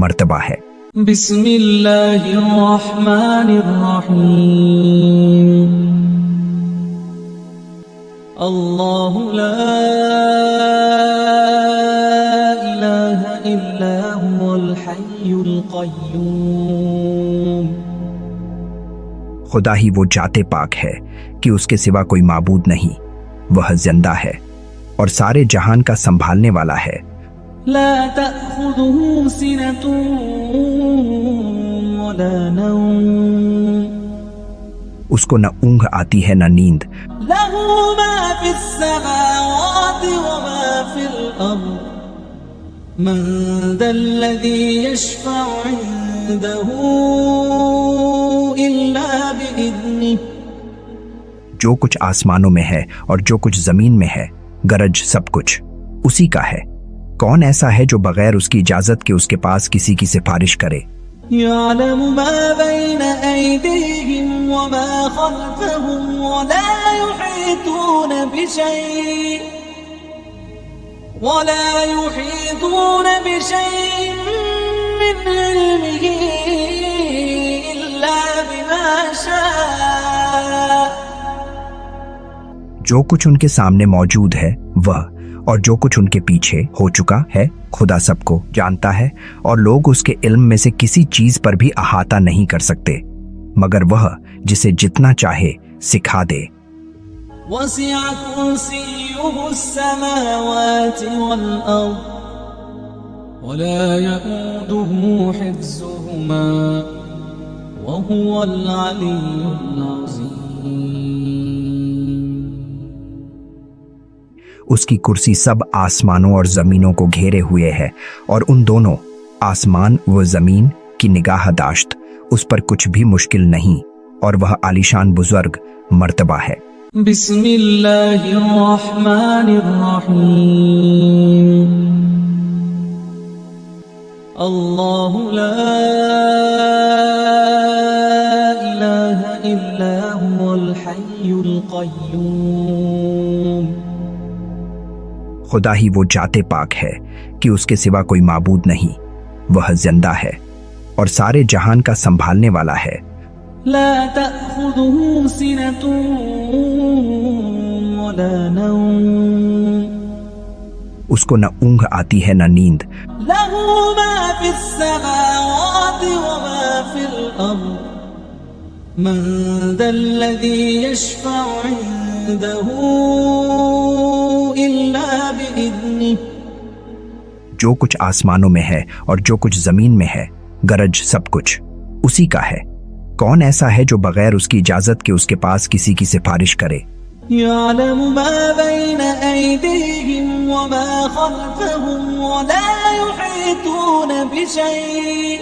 Speaker 1: مرتبہ ہے.
Speaker 2: بسم اللہ الرحمن الرحیم. اللہ لا الہ الا هو الحی القیوم.
Speaker 1: خدا ہی وہ ذات پاک ہے کہ اس کے سوا کوئی معبود نہیں، وہ زندہ ہے اور سارے جہان کا سنبھالنے والا ہے.
Speaker 2: لا تأخذه سنة ولا نوم.
Speaker 1: اس کو نہ اونگ آتی ہے نہ نیند.
Speaker 2: له ما في السماوات وما في الأرض. من ذا الذي يشفع عنده إلا بإذنه.
Speaker 1: جو کچھ آسمانوں میں ہے اور جو کچھ زمین میں ہے گرج سب کچھ اسی کا ہے. کون ایسا ہے جو بغیر اس کی اجازت کے اس کے پاس کسی کی سفارش کرے؟
Speaker 2: يعلم ما بين أيديهم وما خلفهم ولا يحيطون بشيء من علمه إلا بما شاء.
Speaker 1: جو کچھ ان کے سامنے موجود ہے وہ اور جو کچھ ان کے پیچھے ہو چکا ہے خدا سب کو جانتا ہے اور لوگ اس کے علم میں سے کسی چیز پر بھی احاطہ نہیں کر سکتے مگر وہ جسے جتنا چاہے سکھا دے.
Speaker 2: وسع كرسيه السماوات والأرض ولا يؤوده حفظهما وهو العلي العظيم.
Speaker 1: उसकी कुर्सी सब आसमानों और जमीनों को घेरे हुए है और उन दोनों आसमान व जमीन की निगाहदाश्त उस पर कुछ भी मुश्किल नहीं और वह आलीशान बुजुर्ग मर्तबा है.
Speaker 2: बिस्मिल्लाहिर रहमानिर रहीम. अल्लाहु ला इलाहा इल्ला हुवल हय्युल क़य्यूम.
Speaker 1: खुदा ही वो जाते पाक है कि उसके सिवा कोई माबूद नहीं, वह जिंदा है और सारे जहान का संभालने वाला है.
Speaker 2: ला तअख़ुज़ुहु सिनतुन वला नौम.
Speaker 1: उसको न ऊँघ आती है न नींद.
Speaker 2: लहू मा फिस्समावाति व मा फिल अर्द. मन दल्लज़ी यशफ़अु इंदहू इल्ला बिइज़्निह.
Speaker 1: जो कुछ आसमानों में है और जो कुछ जमीन में है, गरज सब कुछ उसी का है. कौन ऐसा है जो बगैर उसकी इजाजत के उसके पास किसी की सिफारिश करे.
Speaker 2: यअलमु मा बैन अयदीहिम व मा खल्फहुम व ला युहीतून बिशैइन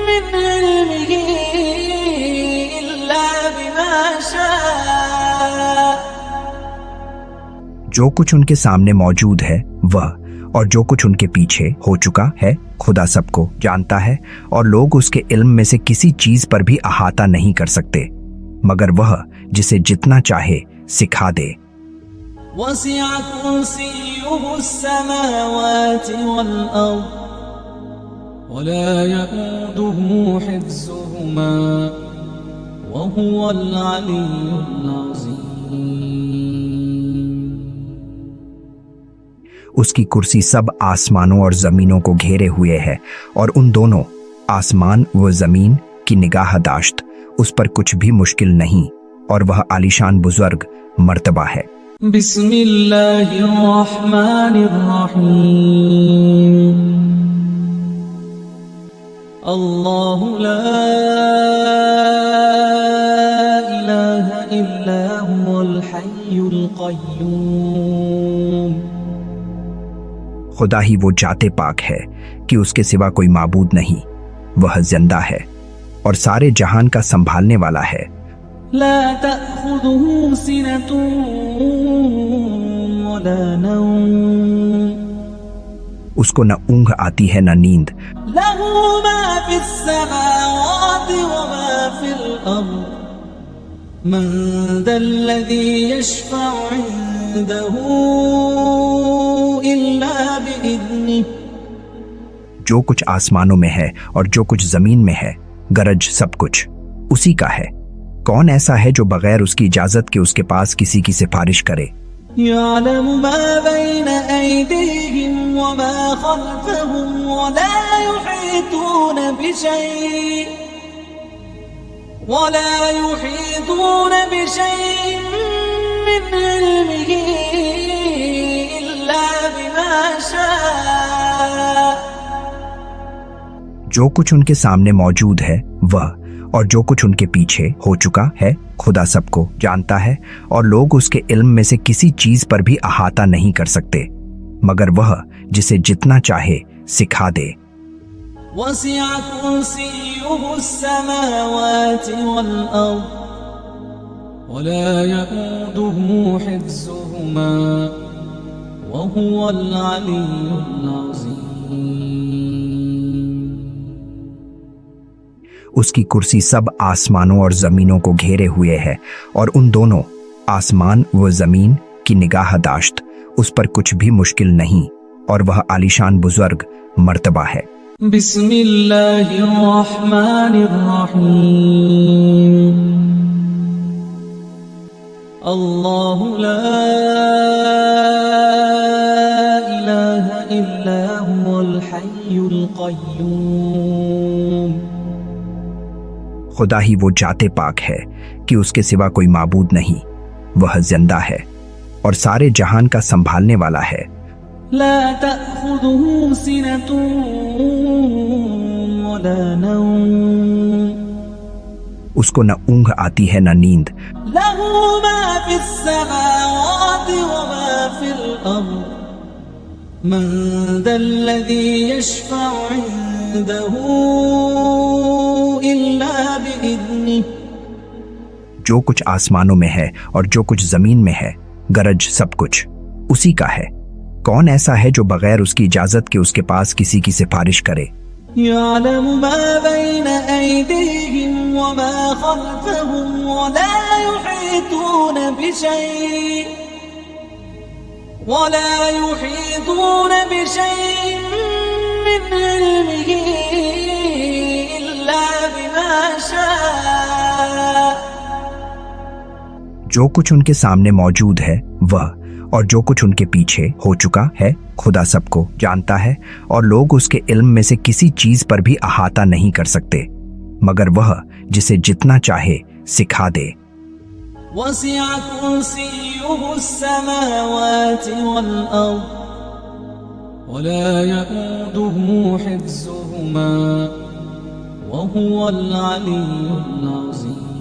Speaker 2: मिन इल्मिही इल्ला बिमा शाअ.
Speaker 1: जो कुछ उनके सामने मौजूद है वह और जो कुछ उनके पीछे हो चुका है, खुदा सबको जानता है और लोग उसके इल्म में से किसी चीज पर भी अहाता नहीं कर सकते मगर वह जिसे जितना चाहे सिखा दे.
Speaker 2: वसिअ कुर्सियुहु अस्समावाति वल अर्द वला यऊदुहु हिफ्ज़ुहुमा वहुवल अलियुल अज़ीम.
Speaker 1: उसकी कुर्सी सब आसमानों और जमीनों को घेरे हुए है और उन दोनों आसमान व जमीन की निगाहदाश्त उस पर कुछ भी मुश्किल नहीं और वह आलीशान बुजुर्ग मर्तबा है.
Speaker 2: बिस्मिल्लाहिर रहमानिर रहीम. अल्लाहु ला इलाहा इल्ला हुवल हय्युल क़य्यूम.
Speaker 1: खुदा ही वो जाते पाक है कि उसके सिवा कोई माबूद नहीं, वह जिंदा है और सारे जहान का संभालने वाला है.
Speaker 2: ला तअख़ुज़ुहु सिनतुन वला नौम.
Speaker 1: उसको न ऊँघ आती है न नींद.
Speaker 2: लहू मा फिस्समावाति व मा फिल अर्द. मन दल्लज़ी यशफ़अु इंदहू इल्ला बिइज़्निह.
Speaker 1: जो कुछ आसमानों में है और जो कुछ जमीन में है, गरज सब कुछ उसी का है. कौन ऐसा है जो बगैर उसकी इजाजत के उसके पास किसी की सिफारिश करे.
Speaker 2: यअलमु मा बैन अयदीहिम व मा खल्फहुम व ला युहीतून बिशैइन मिन इल्मिही इल्ला बिमा शाअ.
Speaker 1: जो कुछ उनके सामने मौजूद है वह और जो कुछ उनके पीछे हो चुका है, खुदा सबको जानता है और लोग उसके इल्म में से किसी चीज पर भी अहाता नहीं कर सकते मगर वह जिसे जितना चाहे सिखा दे.
Speaker 2: वसिअ कुर्सियुहु अस्समावाति वल अर्द वला यऊदुहु हिफ्ज़ुहुमा वहुवल अलियुल अज़ीम.
Speaker 1: उसकी कुर्सी सब आसमानों और जमीनों को घेरे हुए है और उन दोनों आसमान व जमीन की निगाहदाश्त उस पर कुछ भी मुश्किल नहीं और वह आलीशान बुजुर्ग मर्तबा है.
Speaker 2: बिस्मिल्लाहिर रहमानिर रहीम. अल्लाहु ला इलाहा इल्ला हुवल हय्युल क़य्यूम.
Speaker 1: खुदा ही वो जाते पाक है कि उसके सिवा कोई माबूद नहीं, वह जिंदा है और सारे जहान का संभालने वाला है.
Speaker 2: لا تأخذه سنة ولا نوم
Speaker 1: उसको न ऊँघ आती है न नींद।
Speaker 2: له ما في السماوات وما في الأرض من ذا الذي يشفع عنده إلا بإذنه
Speaker 1: जो कुछ आसमानों में है और जो कुछ जमीन में है, गरज सब कुछ उसी का है। कौन ऐसा है जो बगैर उसकी इजाजत के उसके पास किसी की सिफारिश करे।
Speaker 2: يعلم ما بين أيديهم وما خلفهم ولا يحيطون بشيء من علمه إلا بما شاء
Speaker 1: जो कुछ उनके सामने मौजूद है वह और जो कुछ उनके पीछे हो चुका है, खुदा सबको जानता है और लोग उसके इल्म में से किसी चीज पर भी अहाता नहीं कर सकते मगर वह जिसे जितना चाहे सिखा दे।
Speaker 2: وسع كرسيه السماوات والأرض ولا يؤوده حفظهما وهو العلي العظيم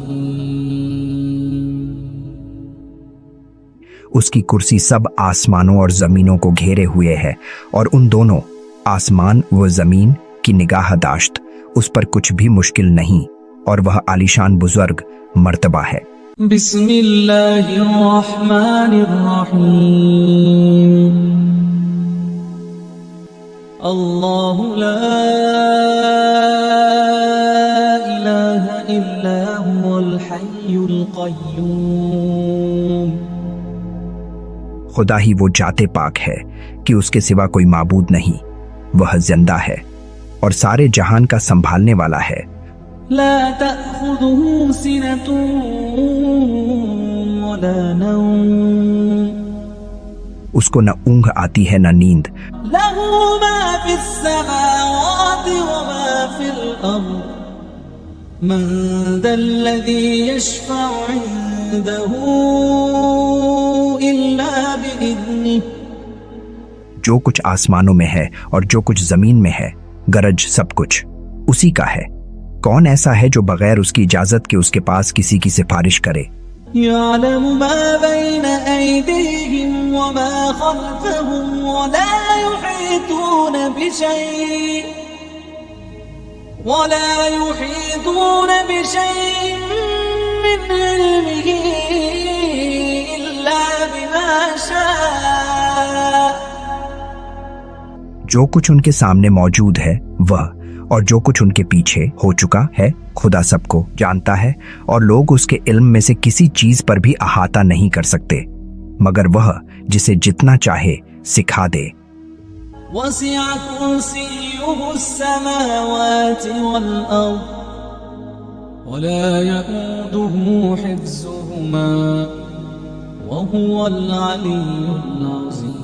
Speaker 1: उसकी कुर्सी सब आसमानों और जमीनों को घेरे हुए है और उन दोनों आसमान व जमीन की निगाहदाश्त उस पर कुछ भी मुश्किल नहीं और वह आलीशान बुजुर्ग मर्तबा है।
Speaker 2: बिस्मिल्लाहिर्रहमानिर्रहीम अल्लाहु ला इलाहा इल्ला हुवल हय्युल क़य्यूम
Speaker 1: खुदा ही वो जाते पाक है कि उसके सिवा कोई माबूद नहीं, वह जिंदा है और सारे जहान का संभालने वाला है।
Speaker 2: ला तअख़ुज़ुहु सिनतुन वला नौम
Speaker 1: उसको न ऊँघ आती है न नींद।
Speaker 2: लहू मा फ़िस्समावाति व मा फ़िल अर्ज़ मन ज़ल्लज़ी यशफ़अु इंदहू इल्ला बिइज़्निह
Speaker 1: जो कुछ आसमानों में है और जो कुछ जमीन में है, गरज सब कुछ उसी का है। कौन ऐसा है जो बगैर उसकी इजाजत के उसके पास किसी की सिफारिश करे।
Speaker 2: يعلم ما بين أيديهم وما خلفهم ولا يحيطون بشيء من علمه إلا بما شاء
Speaker 1: जो कुछ उनके सामने मौजूद है वह और जो कुछ उनके पीछे हो चुका है, खुदा सबको जानता है और लोग उसके इल्म में से किसी चीज पर भी अहाता नहीं कर सकते मगर वह जिसे जितना चाहे सिखा दे।
Speaker 2: वसिअ कुर्सियुहु अस्समावाति वल अर्ज़ वला यऊदुहु हिफ्ज़ुहुमा व हुवल अलियुल अज़ीम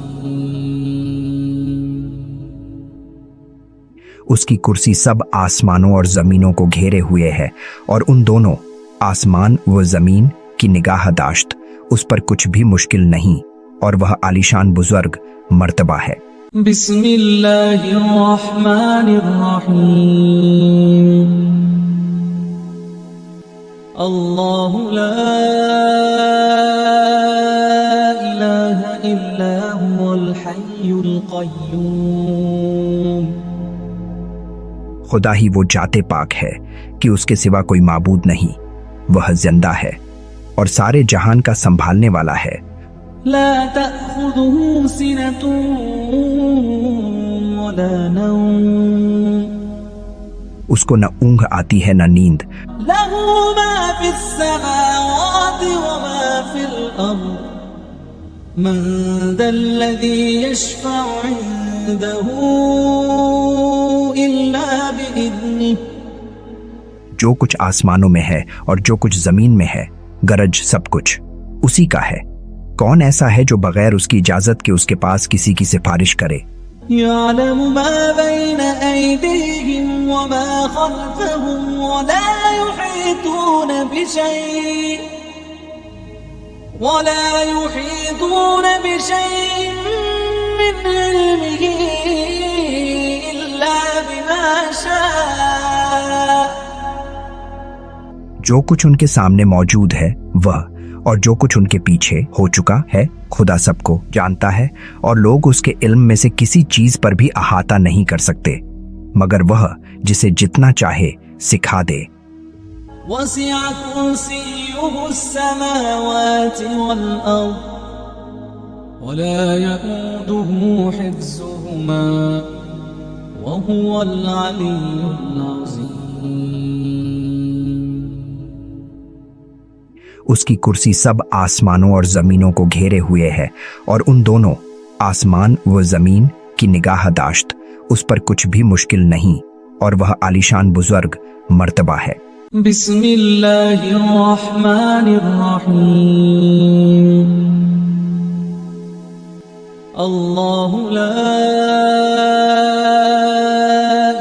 Speaker 1: उसकी कुर्सी सब आसमानों और जमीनों को घेरे हुए है और उन दोनों आसमान व जमीन की निगाहदाश्त उस पर कुछ भी मुश्किल नहीं और वह आलीशान बुजुर्ग मर्तबा है।
Speaker 2: बिस्मिल्लाहिर्रहमानिर्रहीम अल्लाहु ला इलाहा इल्ला हुवल हय्युल क़य्यूम
Speaker 1: खुदा ही वो जाते पाक है कि उसके सिवा कोई माबूद नहीं, वह जिंदा है और सारे जहान का संभालने वाला है।
Speaker 2: ला तअख़ुज़ुहु सिनतुन वला नौम
Speaker 1: उसको न ऊँघ आती है न नींद।
Speaker 2: लहू मा फ़िस्समावाति व मा फ़िल अर्ज़ मन ज़ल्लज़ी यशफ़अु इंदहू इल्ला बिइज़्निह
Speaker 1: जो कुछ आसमानों में है और जो कुछ जमीन में है, गरज सब कुछ उसी का है। कौन ऐसा है जो बगैर उसकी इजाजत के उसके पास किसी की सिफारिश करे।
Speaker 2: يعلم ما بين أيديهم وما خلفهم ولا يحيطون بشيء من من علمه إلا بما شاء
Speaker 1: जो कुछ उनके सामने मौजूद है वह और जो कुछ उनके पीछे हो चुका है खुदा सबको जानता है और लोग उसके इल्म में से किसी चीज पर भी अहाता नहीं कर सकते मगर वह जिसे जितना चाहे सिखा दे।
Speaker 2: وسع كرسيه السماوات والأرض ولا يؤوده حفظهما وهو العلي العظيم
Speaker 1: उसकी कुर्सी सब आसमानों और जमीनों को घेरे हुए है और उन दोनों आसमान व जमीन की निगाहदाश्त उस पर कुछ भी मुश्किल नहीं और वह आलीशान बुजुर्ग मर्तबा है।
Speaker 2: बिस्मिल्लाहिर्रहमानिर्रहीम अल्लाहु ला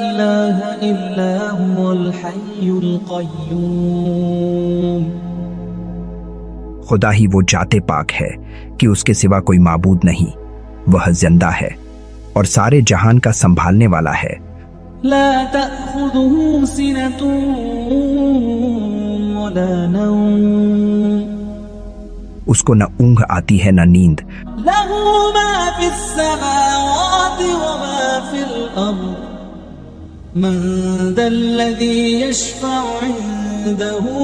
Speaker 2: इलाहा इल्ला हुवल हय्युल क़य्यूम
Speaker 1: खुदा ही वो जाते पाक है कि उसके सिवा कोई माबूद नहीं, वह जिंदा है और सारे जहान का संभालने वाला है।
Speaker 2: ला तअख़ुज़ुहु सिनतुन वला नौम
Speaker 1: उसको न ऊँघ आती है न नींद।
Speaker 2: लहू मा फिस्समावाति व मा फिल अर्द मन दल्लज़ी यशफ़अु इंदहू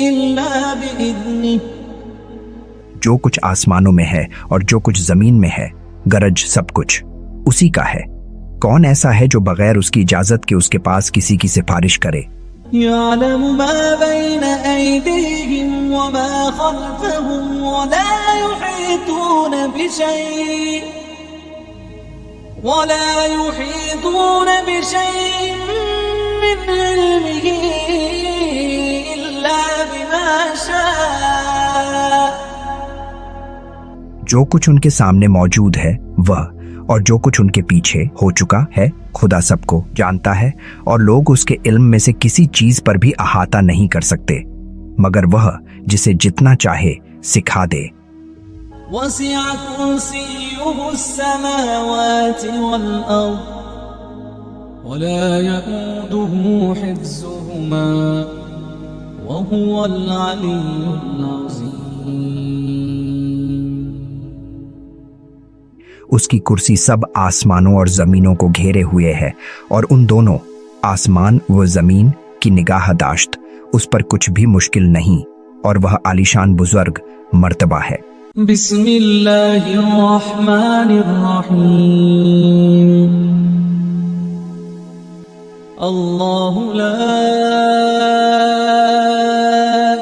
Speaker 2: इल्ला बिइज़्निही
Speaker 1: जो कुछ आसमानों में है और जो कुछ जमीन में है गरज सब कुछ उसी का है। कौन ऐसा है जो बगैर उसकी इजाजत के उसके पास किसी की सिफारिश करे।
Speaker 2: यअलमु मा बैन अयदीहिम व मा खल्फहुम व ला युहीतून बिशैइन मिन इल्मिही इल्ला बिमा शाअ
Speaker 1: जो कुछ उनके सामने मौजूद है वह और जो कुछ उनके पीछे हो चुका है खुदा सबको जानता है और लोग उसके इल्म में से किसी चीज पर भी अहाता नहीं कर सकते मगर वह जिसे जितना चाहे सिखा दे।
Speaker 2: वसिअ कुर्सियुहु अस्समावाति वल अर्द वला यऊदुहु हिफ्ज़ुहुमा व हुवल अलियुल अज़ीम
Speaker 1: उसकी कुर्सी सब आसमानों और जमीनों को घेरे हुए है और उन दोनों आसमान व जमीन की निगाहदाश्त उस पर कुछ भी मुश्किल नहीं और वह आलीशान बुजुर्ग मर्तबा है।
Speaker 2: बिस्मिल्लाहिर्रहमानिर्रहीम अल्लाहु ला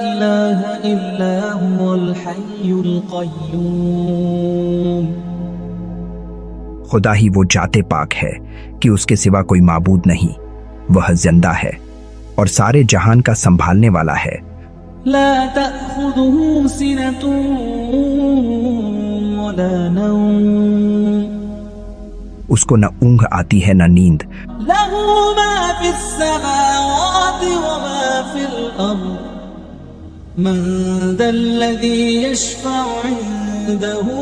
Speaker 2: इलाहा इल्ला हुवल हय्युल क़य्यूम
Speaker 1: खुदा ही वो जाते पाक है कि उसके सिवा कोई माबूद नहीं, वह जिंदा है और सारे जहान का संभालने वाला है।
Speaker 2: ला तअख़ुज़ुहु सिनतुन वला नौम
Speaker 1: उसको न ऊँघ आती है न नींद।
Speaker 2: लहू मा फिस्समावाति व मा फिल अर्द मन दल्लज़ी यशफ़अु इंदहू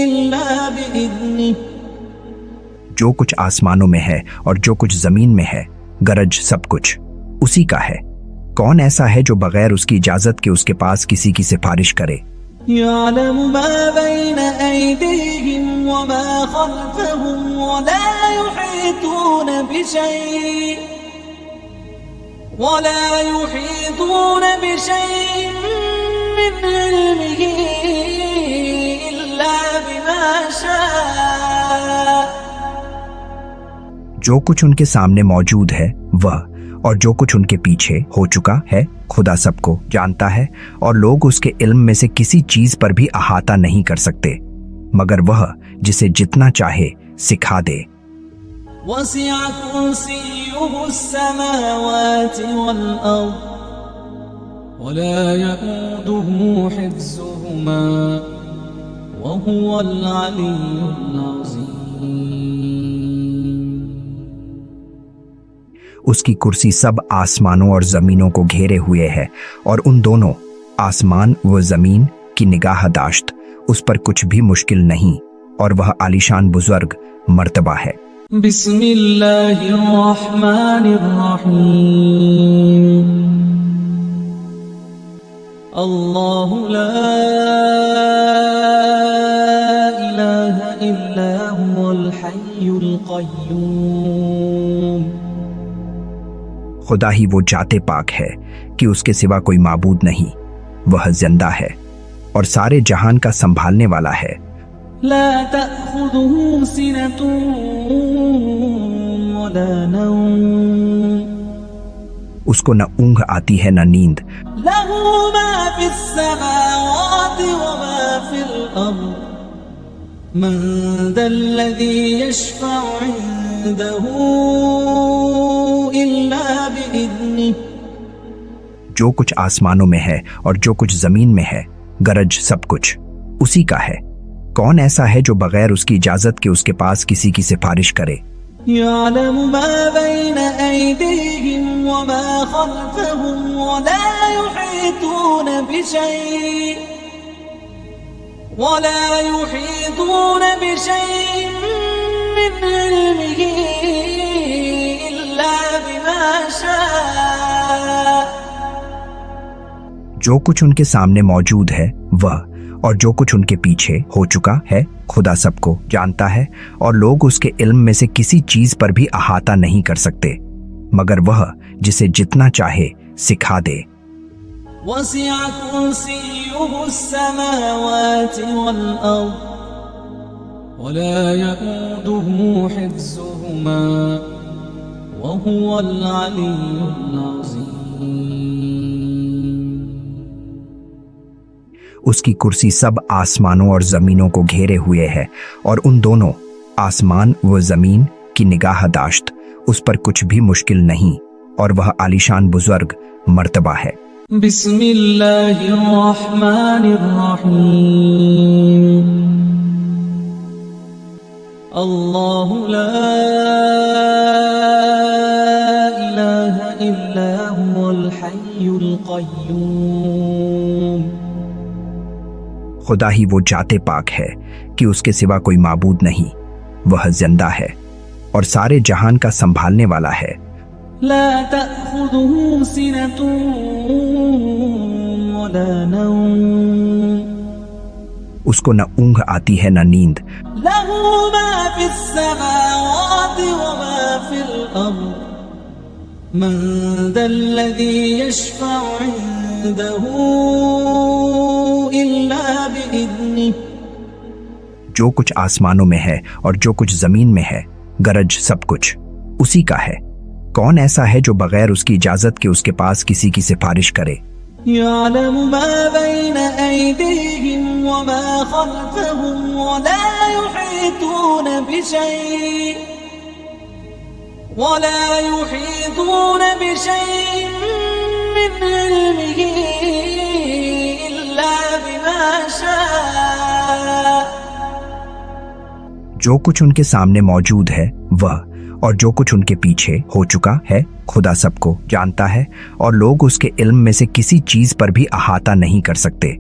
Speaker 2: इल्ला बिइज़्निही
Speaker 1: जो कुछ आसमानों में है और जो कुछ जमीन में है गरज सब कुछ उसी का है। कौन ऐसा है जो बगैर उसकी इजाजत के उसके पास किसी की सिफारिश करे।
Speaker 2: यअलमु मा बैन अयदीहिम व मा खल्फहुम व ला युहीतून बिशैइन मिन इल्मिही इल्ला बिमा शाअ
Speaker 1: जो कुछ उनके सामने मौजूद है वह और जो कुछ उनके पीछे हो चुका है खुदा सबको जानता है और लोग उसके इल्म में से किसी चीज पर भी अहाता नहीं कर सकते मगर वह जिसे जितना चाहे सिखा दे।
Speaker 2: वसिअ कुर्सियुहु अस्समावाति वल अर्द वला यऊदुहु हिफ्ज़ुहुमा व हुवल अलियुल अज़ीम
Speaker 1: उसकी कुर्सी सब आसमानों और जमीनों को घेरे हुए है और उन दोनों आसमान व जमीन की निगाहदाश्त उस पर कुछ भी मुश्किल नहीं और वह आलीशान बुजुर्ग मर्तबा है।
Speaker 2: बिस्मिल्लाहिर्रहमानिर्रहीम। अल्लाहु ला इलाहा इल्ला हुवल हय्युल क़य्यूम।
Speaker 1: खुदा ही वो जाते पाक है कि उसके सिवा कोई माबूद नहीं, वह जिंदा है और सारे जहान का संभालने वाला है।
Speaker 2: ला तअख़ुज़ुहु सिनतुन वला नौम।
Speaker 1: उसको न ऊँघ आती है न नींद।
Speaker 2: लहू मा फ़िस्समावाति व मा फ़िल अर्ज़। मन ज़ल्लज़ी यशफ़अु इंदहू इल्ला बिइज़्निह।
Speaker 1: जो कुछ आसमानों में है और जो कुछ जमीन में है, गरज सब कुछ उसी का है। कौन ऐसा है जो बगैर उसकी इजाजत के उसके पास किसी की सिफारिश करे।
Speaker 2: यअलमु मा बैन अयदीहिम व मा खल्फहुम व ला युहीतून बिशैइन मिन इल्मिही इल्ला बिमा शाअ।
Speaker 1: जो कुछ उनके सामने मौजूद है वह और जो कुछ उनके पीछे हो चुका है, खुदा सबको जानता है और लोग उसके इल्म में से किसी चीज पर भी अहाता नहीं कर सकते मगर वह जिसे जितना चाहे सिखा दे।
Speaker 2: वसिअ कुर्सियुहु अस्समावाति वल अर्ज़ वला यऊदुहु हिफ्ज़ुहुमा व हुवल अलिय्युल अज़ीम।
Speaker 1: उसकी कुर्सी सब आसमानों और जमीनों को घेरे हुए है और उन दोनों आसमान व जमीन की निगाहदाश्त उस पर कुछ भी मुश्किल नहीं और वह आलीशान बुजुर्ग मर्तबा है।
Speaker 2: बिस्मिल्लाहिर्रहमानिर्रहीम। अल्लाहु ला इलाहा इल्ला हुवल हय्युल क़य्यूम।
Speaker 1: खुदा ही वो जाते पाक है कि उसके सिवा कोई माबूद नहीं, वह जिंदा है और सारे जहान का संभालने वाला है।
Speaker 2: ला तअख़ुज़ुहु सिनतुन वला नौम।
Speaker 1: उसको न ऊँघ आती है न नींद।
Speaker 2: लहू मा फ़िस्समावाति व मा फ़िल अर्ज़। मन ज़ल्लज़ी यशफ़अु इंदहू इल्ला बिइज़्निह।
Speaker 1: जो कुछ आसमानों में है और जो कुछ जमीन में है, गरज सब कुछ उसी का है। कौन ऐसा है जो बगैर उसकी इजाजत के उसके पास किसी की सिफारिश करे।
Speaker 2: यअलमु मा बैन अयदीहिम व मा खल्फहुम व ला युहीतून बिशैइन मिन इल्मिही इल्ला बिमा शाअ।
Speaker 1: जो कुछ उनके सामने मौजूद है वह और जो कुछ उनके पीछे हो चुका है, खुदा सबको जानता है और लोग उसके इल्म में से किसी चीज पर भी अहाता नहीं कर सकते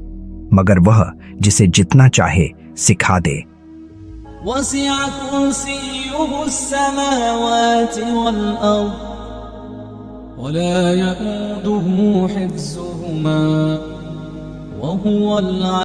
Speaker 1: मगर वह जिसे जितना चाहे सिखा दे।
Speaker 2: वसिअ कुर्सियुहु अस्समावाति वल अर्ज़ वला यऊदुहु हिफ्ज़ुहुमा व हुवल